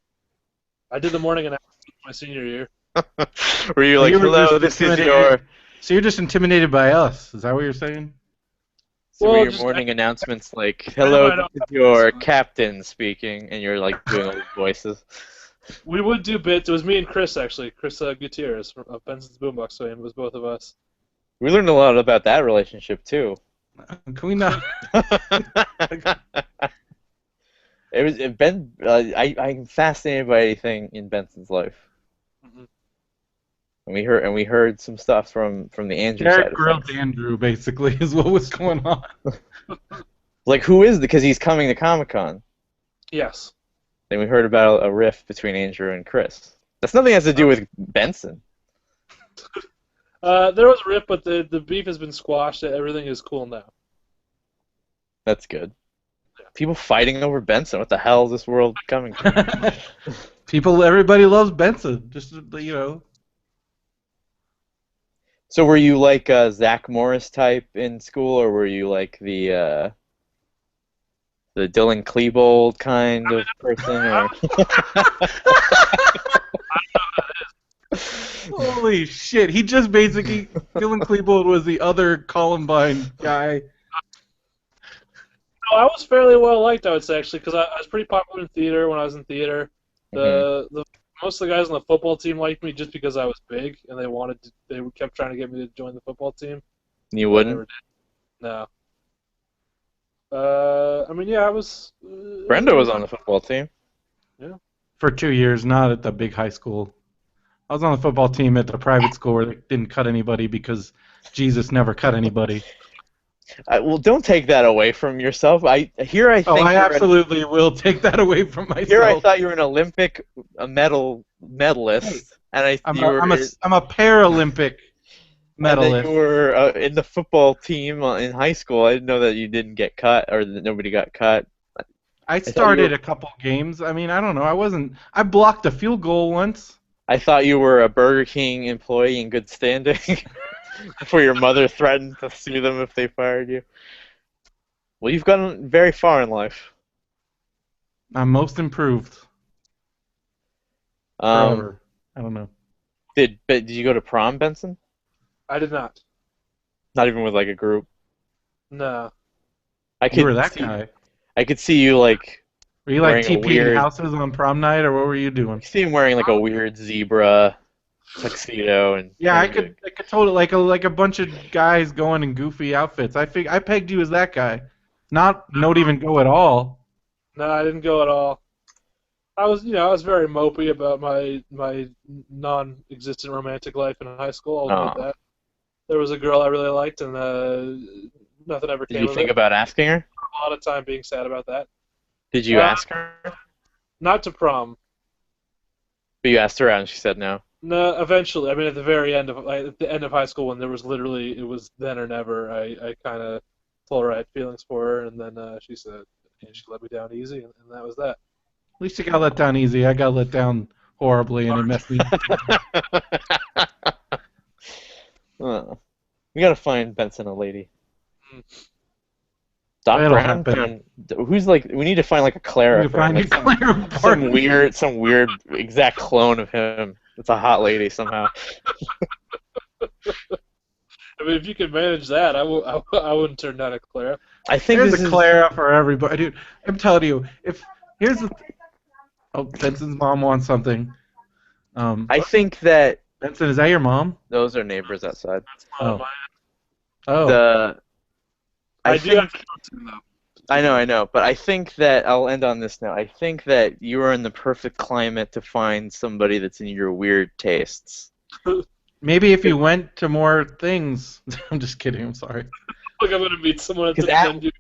I did the morning announcement my senior year. Were you like, You were hello, just this is intimidated. your So you're just intimidated by us? Is that what you're saying? so Well, were your just- morning announcements like, hello, I don't this is your captain speaking, and you're like doing all these voices. We would do bits. It was me and Chris actually. Chris Gutierrez of Benson's Boombox fame. It was both of us. We learned a lot about that relationship too. Can we not? I'm fascinated by anything in Benson's life. Mhm. And we heard some stuff from the Andrew side Derek of grilled things. Andrew, basically, is what was going on. Like, who is because he's coming to Comic-Con. Yes. Then we heard about a rift between Andrew and Chris. That's nothing has to do with Benson. There was a rip, but the beef has been squashed. Everything is cool now. That's good. People fighting over Benson. What the hell is this world coming to? Everybody loves Benson. Just, you know. So were you like a Zach Morris type in school, or were you like the Dylan Klebold kind of person? Or... Holy shit! He just basically Dylan Klebold was the other Columbine guy. No, I was fairly well liked, I would say, actually, because I was pretty popular in theater when I was in theater. The most of the guys on the football team liked me just because I was big, and they kept trying to get me to join the football team. You wouldn't? No. I mean, yeah, I was. Brenda was on the football team. Yeah. For 2 years, not at the big high school. I was on the football team at the private school where they didn't cut anybody because Jesus never cut anybody. Well, don't take that away from yourself. I think I absolutely will take that away from myself. Here I thought you were an Olympic medalist, and I'm a Paralympic medalist. And that you were in the football team in high school. I didn't know that you didn't get cut or that nobody got cut. I started a couple games. I mean, I don't know. I blocked a field goal once. I thought you were a Burger King employee in good standing before your mother threatened to sue them if they fired you. Well, you've gotten very far in life. I'm most improved. Forever. I don't know. Did you go to prom, Benson? I did not. Not even with like a group. No. You were that guy. I could see you like. Were you like TPing houses on prom night, or what were you doing? I see him wearing like a weird zebra tuxedo and. Yeah, I could totally like a bunch of guys going in goofy outfits. I pegged you as that guy. Not even go at all. No, I didn't go at all. I was very mopey about my non-existent romantic life in high school. I'll admit that. There was a girl I really liked, and nothing ever came of it. Did you think about asking her? A lot of time being sad about that. Did you ask her? Not to prom. But you asked her out, and she said no. No, eventually. I mean, at the end of high school, when there was literally it was then or never. I kind of told her I had feelings for her, and then she said, and she let me down easy, and that was that. At least you got let down easy. I got let down horribly, and it messed me up. We gotta find Benson a lady. Doc Brown. Who's like? We need to find like a Clara. Some weird exact clone of him. It's a hot lady somehow. I mean, if you could manage that, I wouldn't turn down a Clara. I think there's a Clara for everybody, dude. I'm telling you, Benson's mom wants something. I think that Benson, is that your mom? Those are neighbors outside. That's I know, but I think that I'll end on this now. I think that you are in the perfect climate to find somebody that's in your weird tastes. Maybe if you went to more things. I'm just kidding. I'm sorry. Like I'm gonna meet someone at the venue.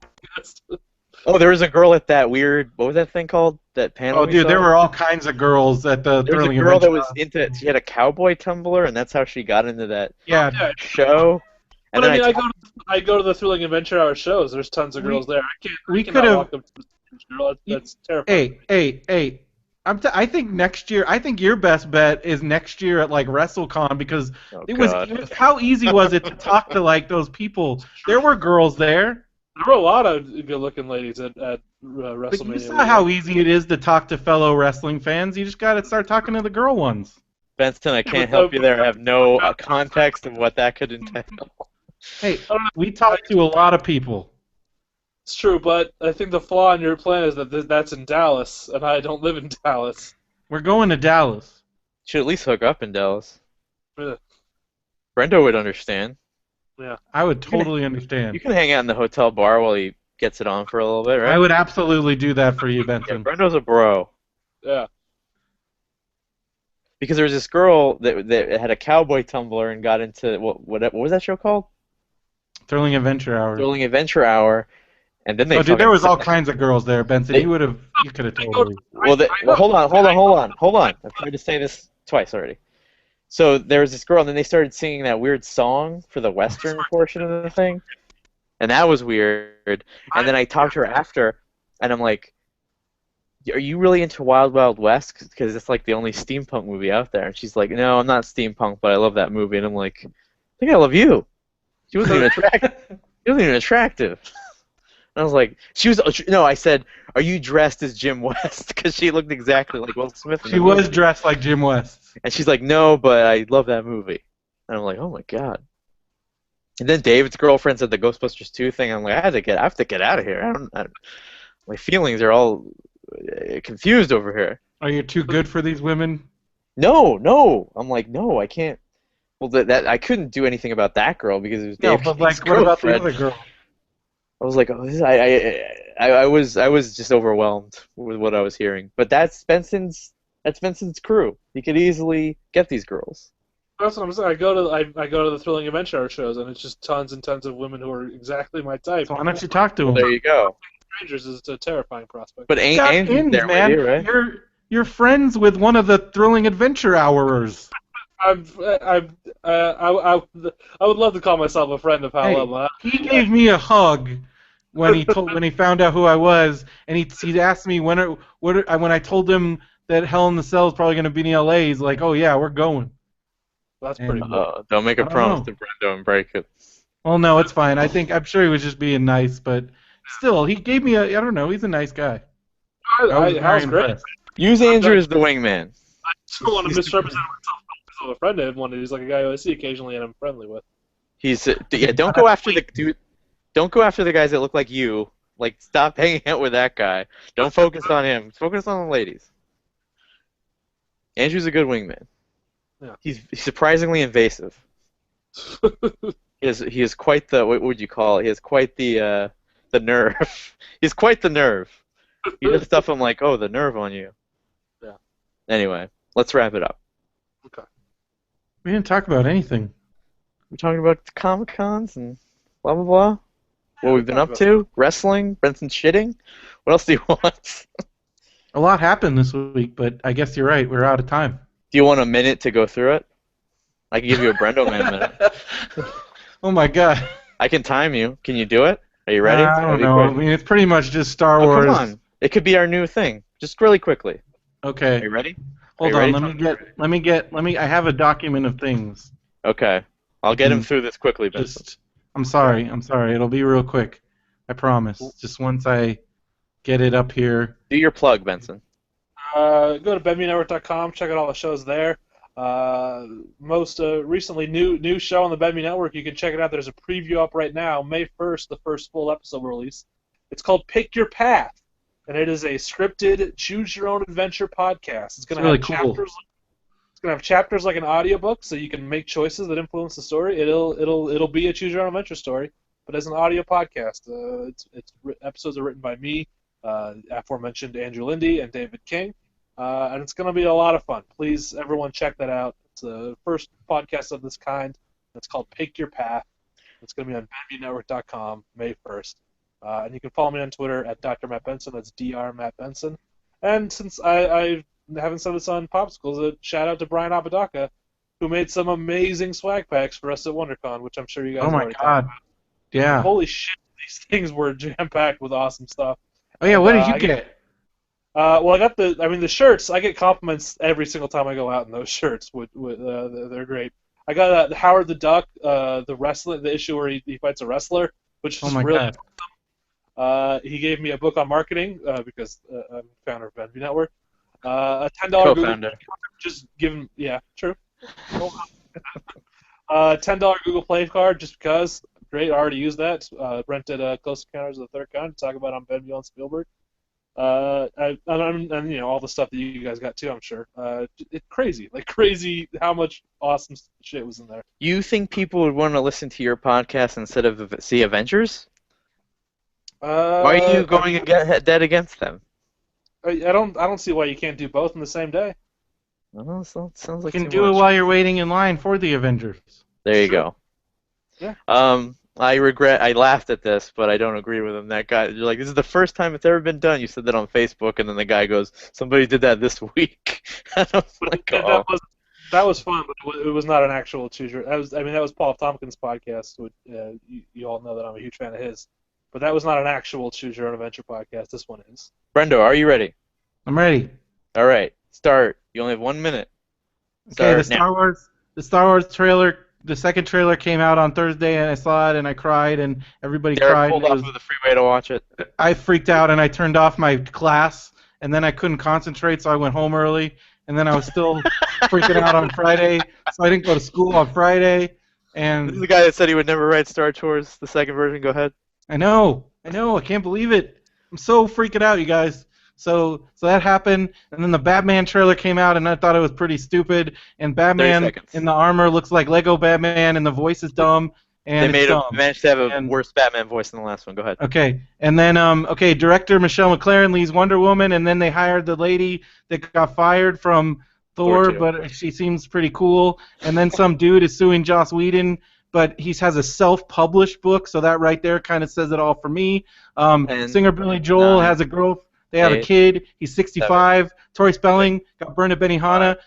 Oh, there was a girl at that weird. What was that thing called? That panel. Oh, dude, there were all kinds of girls at the. There was a girl that was into. She had a cowboy tumbler, and that's how she got into that. Show. But I mean, I go to the Thrilling Adventure Hour shows. There's tons of girls there. I cannot walk up to this girl. That's terrifying. Hey. I think next year. I think your best bet is next year at like WrestleCon because it was how easy was it to talk to like those people? There were girls there. There were a lot of good-looking ladies at WrestleMania. But you saw how easy it is to talk to fellow wrestling fans. You just got to start talking to the girl ones. Benson, I can't help you there. I have no context of what that could entail. Hey, we talk to a lot of people. It's true, but I think the flaw in your plan is that that's in Dallas, and I don't live in Dallas. We're going to Dallas. Should at least hook up in Dallas. Yeah. Brendo would understand. Yeah. I would totally understand. You can hang out in the hotel bar while he gets it on for a little bit, right? I would absolutely do that for you, Benson. Yeah, Brendo's a bro. Yeah. because there was this girl that had a cowboy tumbler and got into what was that show called? Thrilling Adventure Hour. Thrilling Adventure Hour, and then they Oh, dude, there fucking was all kinds of girls there, Benson. they, You could have totally. well, hold on. I've tried to say this twice already. So there was this girl, and then they started singing that weird song for the Western portion of the thing, and that was weird. And then I talked to her after, and I'm like, "Are you really into Wild Wild West? Because it's like the only steampunk movie out there." And she's like, "No, I'm not steampunk, but I love that movie." And I'm like, "I think I love you." She wasn't even attractive. She wasn't even attractive. And I was like, no, I said, "Are you dressed as Jim West?" Because she looked exactly like Will Smith. She was dressed like Jim West. And she's like, "No, but I love that movie." And I'm like, "Oh my god." And then David's girlfriend said the Ghostbusters 2 thing. I'm like, I have to get out of here. My feelings are all confused over here. Are you too good for these women? No. I'm like, no, I can't. Well, that I couldn't do anything about that girl because it was No, David's but like, what about the girlfriend. other girl? I was like, oh, I was just overwhelmed with what I was hearing. But that's Benson's crew. He could easily get these girls. That's what I'm saying. I go to the Thrilling Adventure Hour shows, and it's just tons and tons of women who are exactly my type. So why don't you talk to Well, them? there you go. Strangers is a terrifying prospect. But You got Andrew's ins, there man. with you, right? You're friends with one of the Thrilling Adventure Hourers. I would love to call myself a friend of Hey, Hal. he gave me a hug when he found out who I was, and he asked me when I told him that Hell in the Cell is probably going to be in LA. He's like, "Oh yeah, we're going." That's pretty And, cool. Don't make a I don't promise know. to Brendo and break it. Well, no, it's fine. I'm sure he was just being nice, but still, he gave me I don't know. He's a nice guy. I was very Hal's great. impressed. Use Andrew as the wingman. I don't want to misrepresent myself as a friend of him. He's like a guy who I see occasionally and I'm friendly with. Don't go after the dude. Don't go after the guys that look like you. Like, stop hanging out with that guy. Don't focus on him. Focus on the ladies. Andrew's a good wingman. Yeah. He's surprisingly invasive. He is quite the, what would you call it? He has quite the nerve. He's quite the nerve. He does stuff I'm like, oh, the nerve on you. Yeah. Anyway, let's wrap it up. Okay. We didn't talk about anything. We're talking about Comic Cons and blah blah blah. What we've been up to? Wrestling? Benson shitting? What else do you want? A lot happened this week, but I guess you're right. We're out of time. Do you want a minute to go through it? I can give you a Brendo Man minute. Oh my god. I can time you. Can you do it? Are you ready? I don't know. I mean, it's pretty much just Star Oh, Wars. come on. It could be our new thing. Just really quickly. Okay. Are you ready? Hold Are you on. ready? I have a document of things. Okay. I'll get him through this quickly, Benson. I'm sorry. It'll be real quick. I promise. Just once I get it up here. Do your plug, Benson. Go to BenbyNetwork.com. Check out all the shows there. Most recently, new show on the Benby Network. You can check it out. There's a preview up right now. May 1st, the first full episode will release. It's called Pick Your Path, and it is a scripted, choose-your-own-adventure podcast. It's going to really have cool. chapters. It's going to have chapters like an audiobook, so you can make choices that influence the story. It'll be a choose-your-own-adventure story, but as an audio podcast. Episodes are written by me, aforementioned Andrew Lindy, and David King. And it's going to be a lot of fun. Please, everyone, check that out. It's the first podcast of this kind. It's called Pick Your Path. It's going to be on BenbyNetwork.com May 1st. And you can follow me on Twitter at Dr. Matt Benson. That's Dr. Matt Benson. And since I haven't said this on Popsicles, a shout out to Brian Apodaca, who made some amazing swag packs for us at WonderCon, which I'm sure you guys Oh my already god. talked about. Yeah. Holy shit, these things were jam-packed with awesome stuff. Oh yeah, what did you get? Well, I got the shirts. I get compliments every single time I go out in those shirts. They're great. I got Howard the Duck, the issue where he fights a wrestler, which is really awesome. He gave me a book on marketing because I'm founder of Benby Network. A $10 Co-founder. Google, just give him, yeah, true. $10 Google Play card just because. Great, I already used that. Rented Close Encounters of the Third Kind to talk about on Benby on Spielberg. And all the stuff that you guys got too, I'm sure. It's crazy how much awesome shit was in there. You think people would want to listen to your podcast instead of see Avengers? Why are you going dead against them? I don't see why you can't do both in the same day. Well, sounds You like can too do it much. while you're waiting in line for the Avengers. There you True. go. Yeah. I laughed at this, but I don't agree with him. That guy, you're like, this is the first time it's ever been done. You said that on Facebook, and then the guy goes, somebody did that this week. And I was But like, that oh. was fun, but it was not an actual choose your. That was Paul Tompkins' podcast. Which, you all know that I'm a huge fan of his, but that was not an actual choose your own adventure podcast. This one is. Brendo, are you ready? I'm ready. All right, start. You only have 1 minute. Okay, Start now. The Star Wars trailer, the second trailer came out on Thursday, and I saw it, and I cried, and everybody Derek cried. pulled And off of the freeway to watch it. I freaked out, and I turned off my class, and then I couldn't concentrate, so I went home early, and then I was still freaking out on Friday, so I didn't go to school on Friday, This is and the guy that said he would never write Star Tours, the second version. Go ahead. I know, I can't believe it. I'm so freaking out, you guys. So that happened, and then the Batman trailer came out, and I thought it was pretty stupid. And 30 Batman seconds. in the armor looks like Lego Batman, and the voice is dumb, and They it's dumb. managed to have a And- worse Batman voice than the last one. Go ahead. Okay, and then director Michelle McLaren leaves Wonder Woman, and then they hired the lady that got fired from Thor, Thor 2. but she seems pretty cool. And then some dude is suing Joss Whedon, but he has a self-published book, so that right there kind of says it all for me. And Singer Billy Joel 9, has a girl. They have a 8, kid. He's 65. Tori Spelling got burned at Benihana.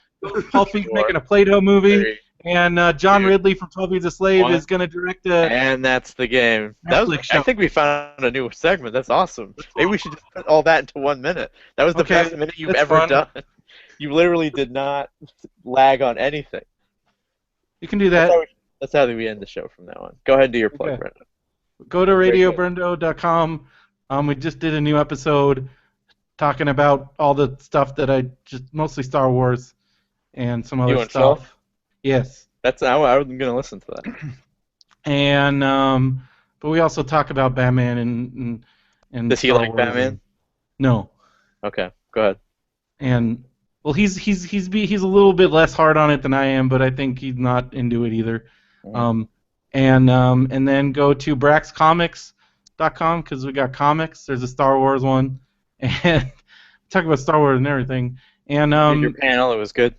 Paul Feig's 4, making a Play-Doh movie. 3, And John 2, Ridley from 12 Years a Slave 1. is going to direct a And that's the game. That was. Netflix show. I think we found a new segment. That's awesome. Maybe we should just put all that into 1 minute. That was the Okay, best minute you've that's ever fun. done. You literally did not lag on anything. You can do that. That's how we end the show from now on. Go ahead and do your plug, Okay. Brendan. Go to Very good. radiobrendo.com. We just did a new episode talking about all the stuff that I just mostly Star Wars and some other You and Phil? stuff. Yes. I was gonna listen to that. And but we also talk about Batman and Does he Star like Wars Batman? and- no. Okay, go ahead. And well, he's a little bit less hard on it than I am, but I think he's not into it either. Mhm. And then go to braxcomics.com because we got comics. There's a Star Wars one, and talk about Star Wars and everything. And Did your panel, it was good.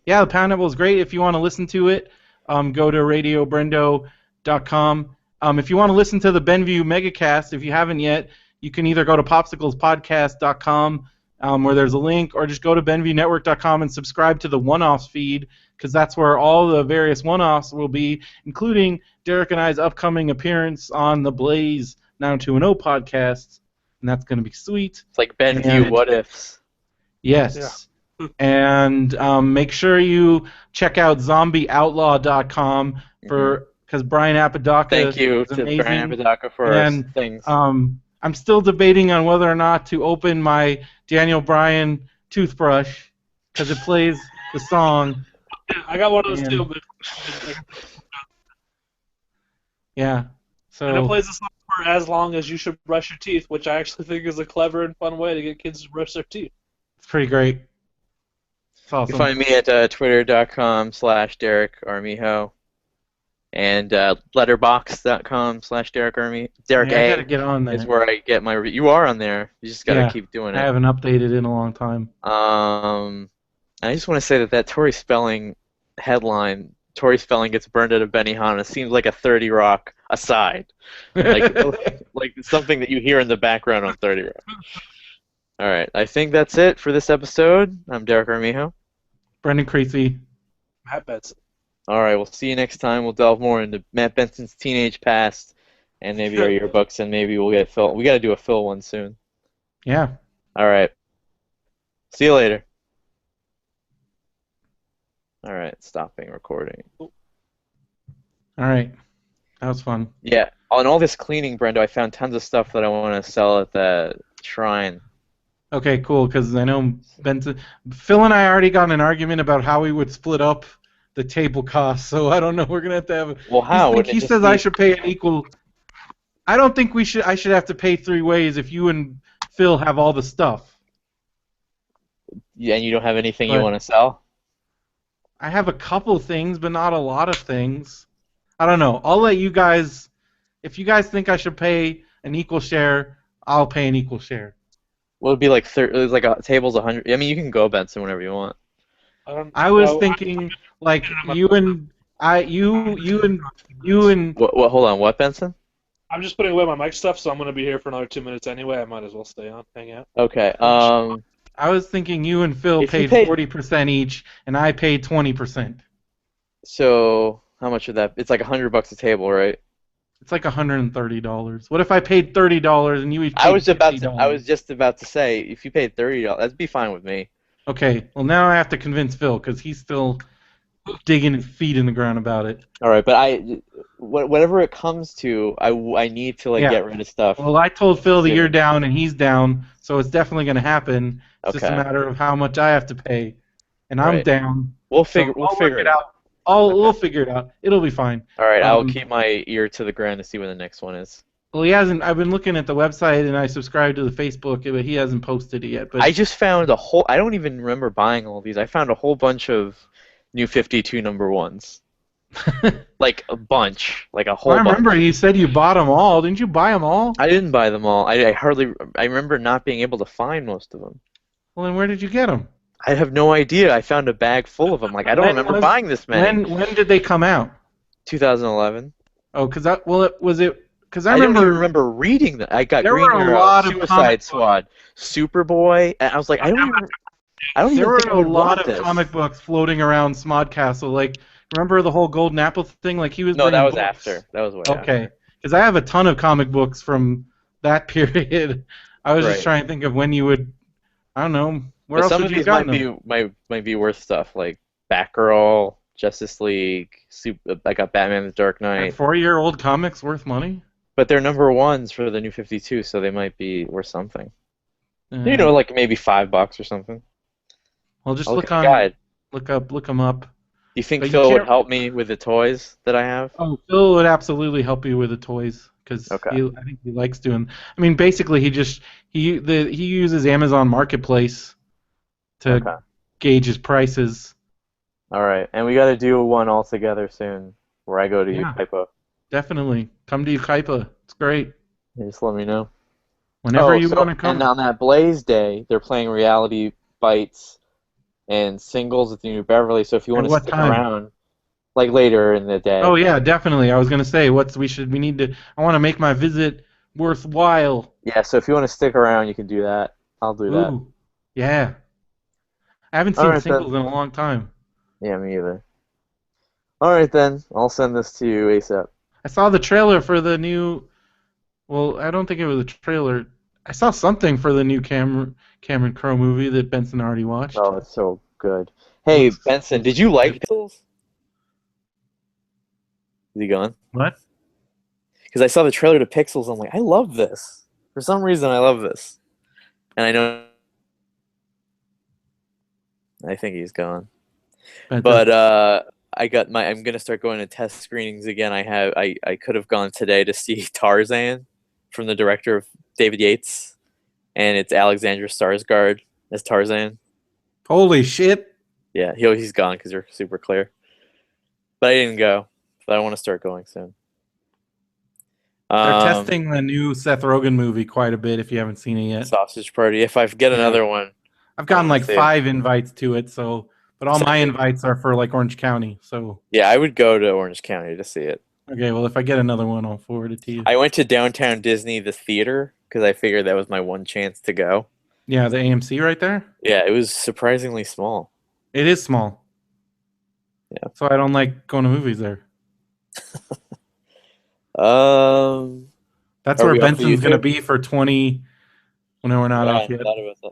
yeah, the panel was great. If you want to listen to it, go to radiobrendo.com. If you want to listen to the Benview Megacast, if you haven't yet, you can either go to popsiclespodcast.com, where there's a link, or just go to benviewnetwork.com and subscribe to the one-offs feed, because that's where all the various one-offs will be, including Derek and I's upcoming appearance on the Blaze 90210 podcast, and that's going to be sweet. It's like Benview And- What Ifs. Yes. Yeah. And make sure you check out zombieoutlaw.com because Brian Apodaca Thank you is to amazing. Brian Apodaca for And, our things. I'm still debating on whether or not to open my Daniel Bryan toothbrush because it plays the song. I got one of those Man. too, but Yeah. and it So plays the song for as long as you should brush your teeth, which I actually think is a clever and fun way to get kids to brush their teeth. it's pretty great. It's You awesome. can find me at twitter.com/Derek Armijo and letterbox.com/Derek Armijo. Derek Yeah, I A gotta get on is that. where I get my review. You are on there. You just gotta Yeah, keep doing I it. haven't updated in a long time. I just want to say that Tori Spelling headline, Tori Spelling gets burned at a Benihana, seems like a 30 Rock aside. Like something that you hear in the background on 30 Rock. All right, I think that's it for this episode. I'm Derek Armijo. Brendan Creasy. Matt Benson. All right, we'll see you next time. We'll delve more into Matt Benson's teenage past and maybe our yearbooks, and maybe we'll get Phil. We got to do a Phil one soon. Yeah. All right. See you later. All right, stopping recording. All right. That was fun. Yeah, on all this cleaning, Brendo, I found tons of stuff that I want to sell at the shrine. Okay, cool, because I know Benson, Phil and I already got in an argument about how we would split up the table costs, so I don't know. We're gonna have to have. Well, how? He Wouldn't it he just says be- I should pay an equal. I don't think we should. I should have to pay 3 ways if you and Phil have all the stuff. Yeah, and you don't have anything you But- want to sell? I have a couple things, but not a lot of things. I don't know. I'll let you guys. If you guys think I should pay an equal share, I'll pay an equal share. Well, it'd be like it's like a table's 100. I mean, you can go, Benson, whenever you want. I don't. I was Well, thinking like you and I, you and What? Hold on. What, Benson? I'm just putting away my mic stuff, so I'm going to be here for another 2 minutes anyway. I might as well stay on, hang out. Okay. I was thinking you and Phil If you paid paid, 40% each, and I paid 20%. so how much of that? It's like $100 a table, right? It's like $130. What if I paid $30 and you each I paid was about to. I $50? was just about to say, if you paid $30, that'd be fine with me. Okay, well now I have to convince Phil because he's still digging his feet in the ground about it. All right, but whatever it comes to, I need to like Yeah. get rid of stuff Well, I told Phil that you're soon. down and he's down, so it's definitely going to happen. It's just a Okay. matter of how much I have to pay, and I'm Right. down. We'll So figure. We'll I'll work figure it it out. out. Okay. We'll figure it out. It'll be fine. All right. I'll Um, keep my ear to the ground to see when the next one is. well, he hasn't. I've been looking at the website and I subscribed to the Facebook, but he hasn't posted it yet. I But just found a whole. I don't even remember buying all these. I found a whole bunch of New 52 number ones. Like a bunch. Like a well, whole I remember bunch. you said you bought them all. Didn't you buy them all? I didn't buy them all. I hardly. I remember not being able to find most of them. Well, then where did you get them? I have no idea. I found a bag full of them. Like I don't When remember was buying this many. when did they come out? 2011. Oh, because I well, was it because I I don't even remember remember reading them. I got there Green were a Arrow, lot of Suicide comic books. Squad, Superboy, and I was like, I don't There even were think I a would lot want of this. comic books floating around Smod Castle. Like, remember the whole Golden Apple thing? Like, he was No, that bringing was books. after. That was way Okay, after. because I have a ton of comic books from that period. I was just Right. trying to think of when you would. I don't know. Where But else some would of you have these gotten might them? be might be worth stuff like Batgirl, Justice League, I got Batman: The Dark Are Knight. 4-year-old comics worth money? But they're number ones for the New 52, so they might be worth something. You Uh, know, like maybe $5 or something. well, just I'll look look at the guide. look them up. Do you think But you Phil would can't. help me with the toys that I have? Oh, Phil would absolutely help you with the toys because Okay. I think he likes doing. I mean, basically, he uses Amazon Marketplace to Okay. gauge his prices. All right. And we got to do one all together soon where I go to Yeah, Yucaipa. definitely come to Ukaipa. It's great. Just let me know. Whenever Oh, you want so to and come. on that Blaze Day, they're playing Reality Bites and Singles at the New Beverly. So if you At want to what stick time? around, like later in the Oh day. yeah, definitely. I was gonna say we need to. I want to make my visit worthwhile. Yeah, so if you want to stick around, you can do that. I'll do that. Ooh, yeah. I haven't All seen right then. Singles in a long time. Yeah, me either. All right then. I'll send this to you ASAP. I saw the trailer for the new. Well, I don't think it was a trailer. I saw something for the new Cameron Crowe movie that Benson already watched. Oh, it's so good. Hey, Looks, Benson, looks did you like good. Pixels? Is he gone? What? Because I saw the trailer to Pixels. I'm like, I love this. For some reason, I love this. And I know. I think he's gone. Benson. But I'm gonna start going to test screenings again. I could have gone today to see Tarzan from the director of David Yates, and it's Alexandra Skarsgård as Tarzan. Holy shit! Yeah, he's gone because you're super clear. But I didn't go. But I want to start going soon. They're Um, testing the new Seth Rogen movie quite a bit. If you haven't seen it yet. Sausage Party. If I get Yeah. another one, I've I gotten want to like see it. 5 invites to it, but all Send my me- invites are for like Orange County. So Yeah, I would go to Orange County to see it. okay, well if I get another one, I'll forward it to you. I went to Downtown Disney, the theater, because I figured that was my one chance to go. Yeah, the AMC right there. Yeah, it was surprisingly small. It is small. Yeah. So I don't like going to movies there. Um, That's are where we off the Benson's gonna YouTube? be for 20 when we're not Yeah, I off hadn't yet. thought about that.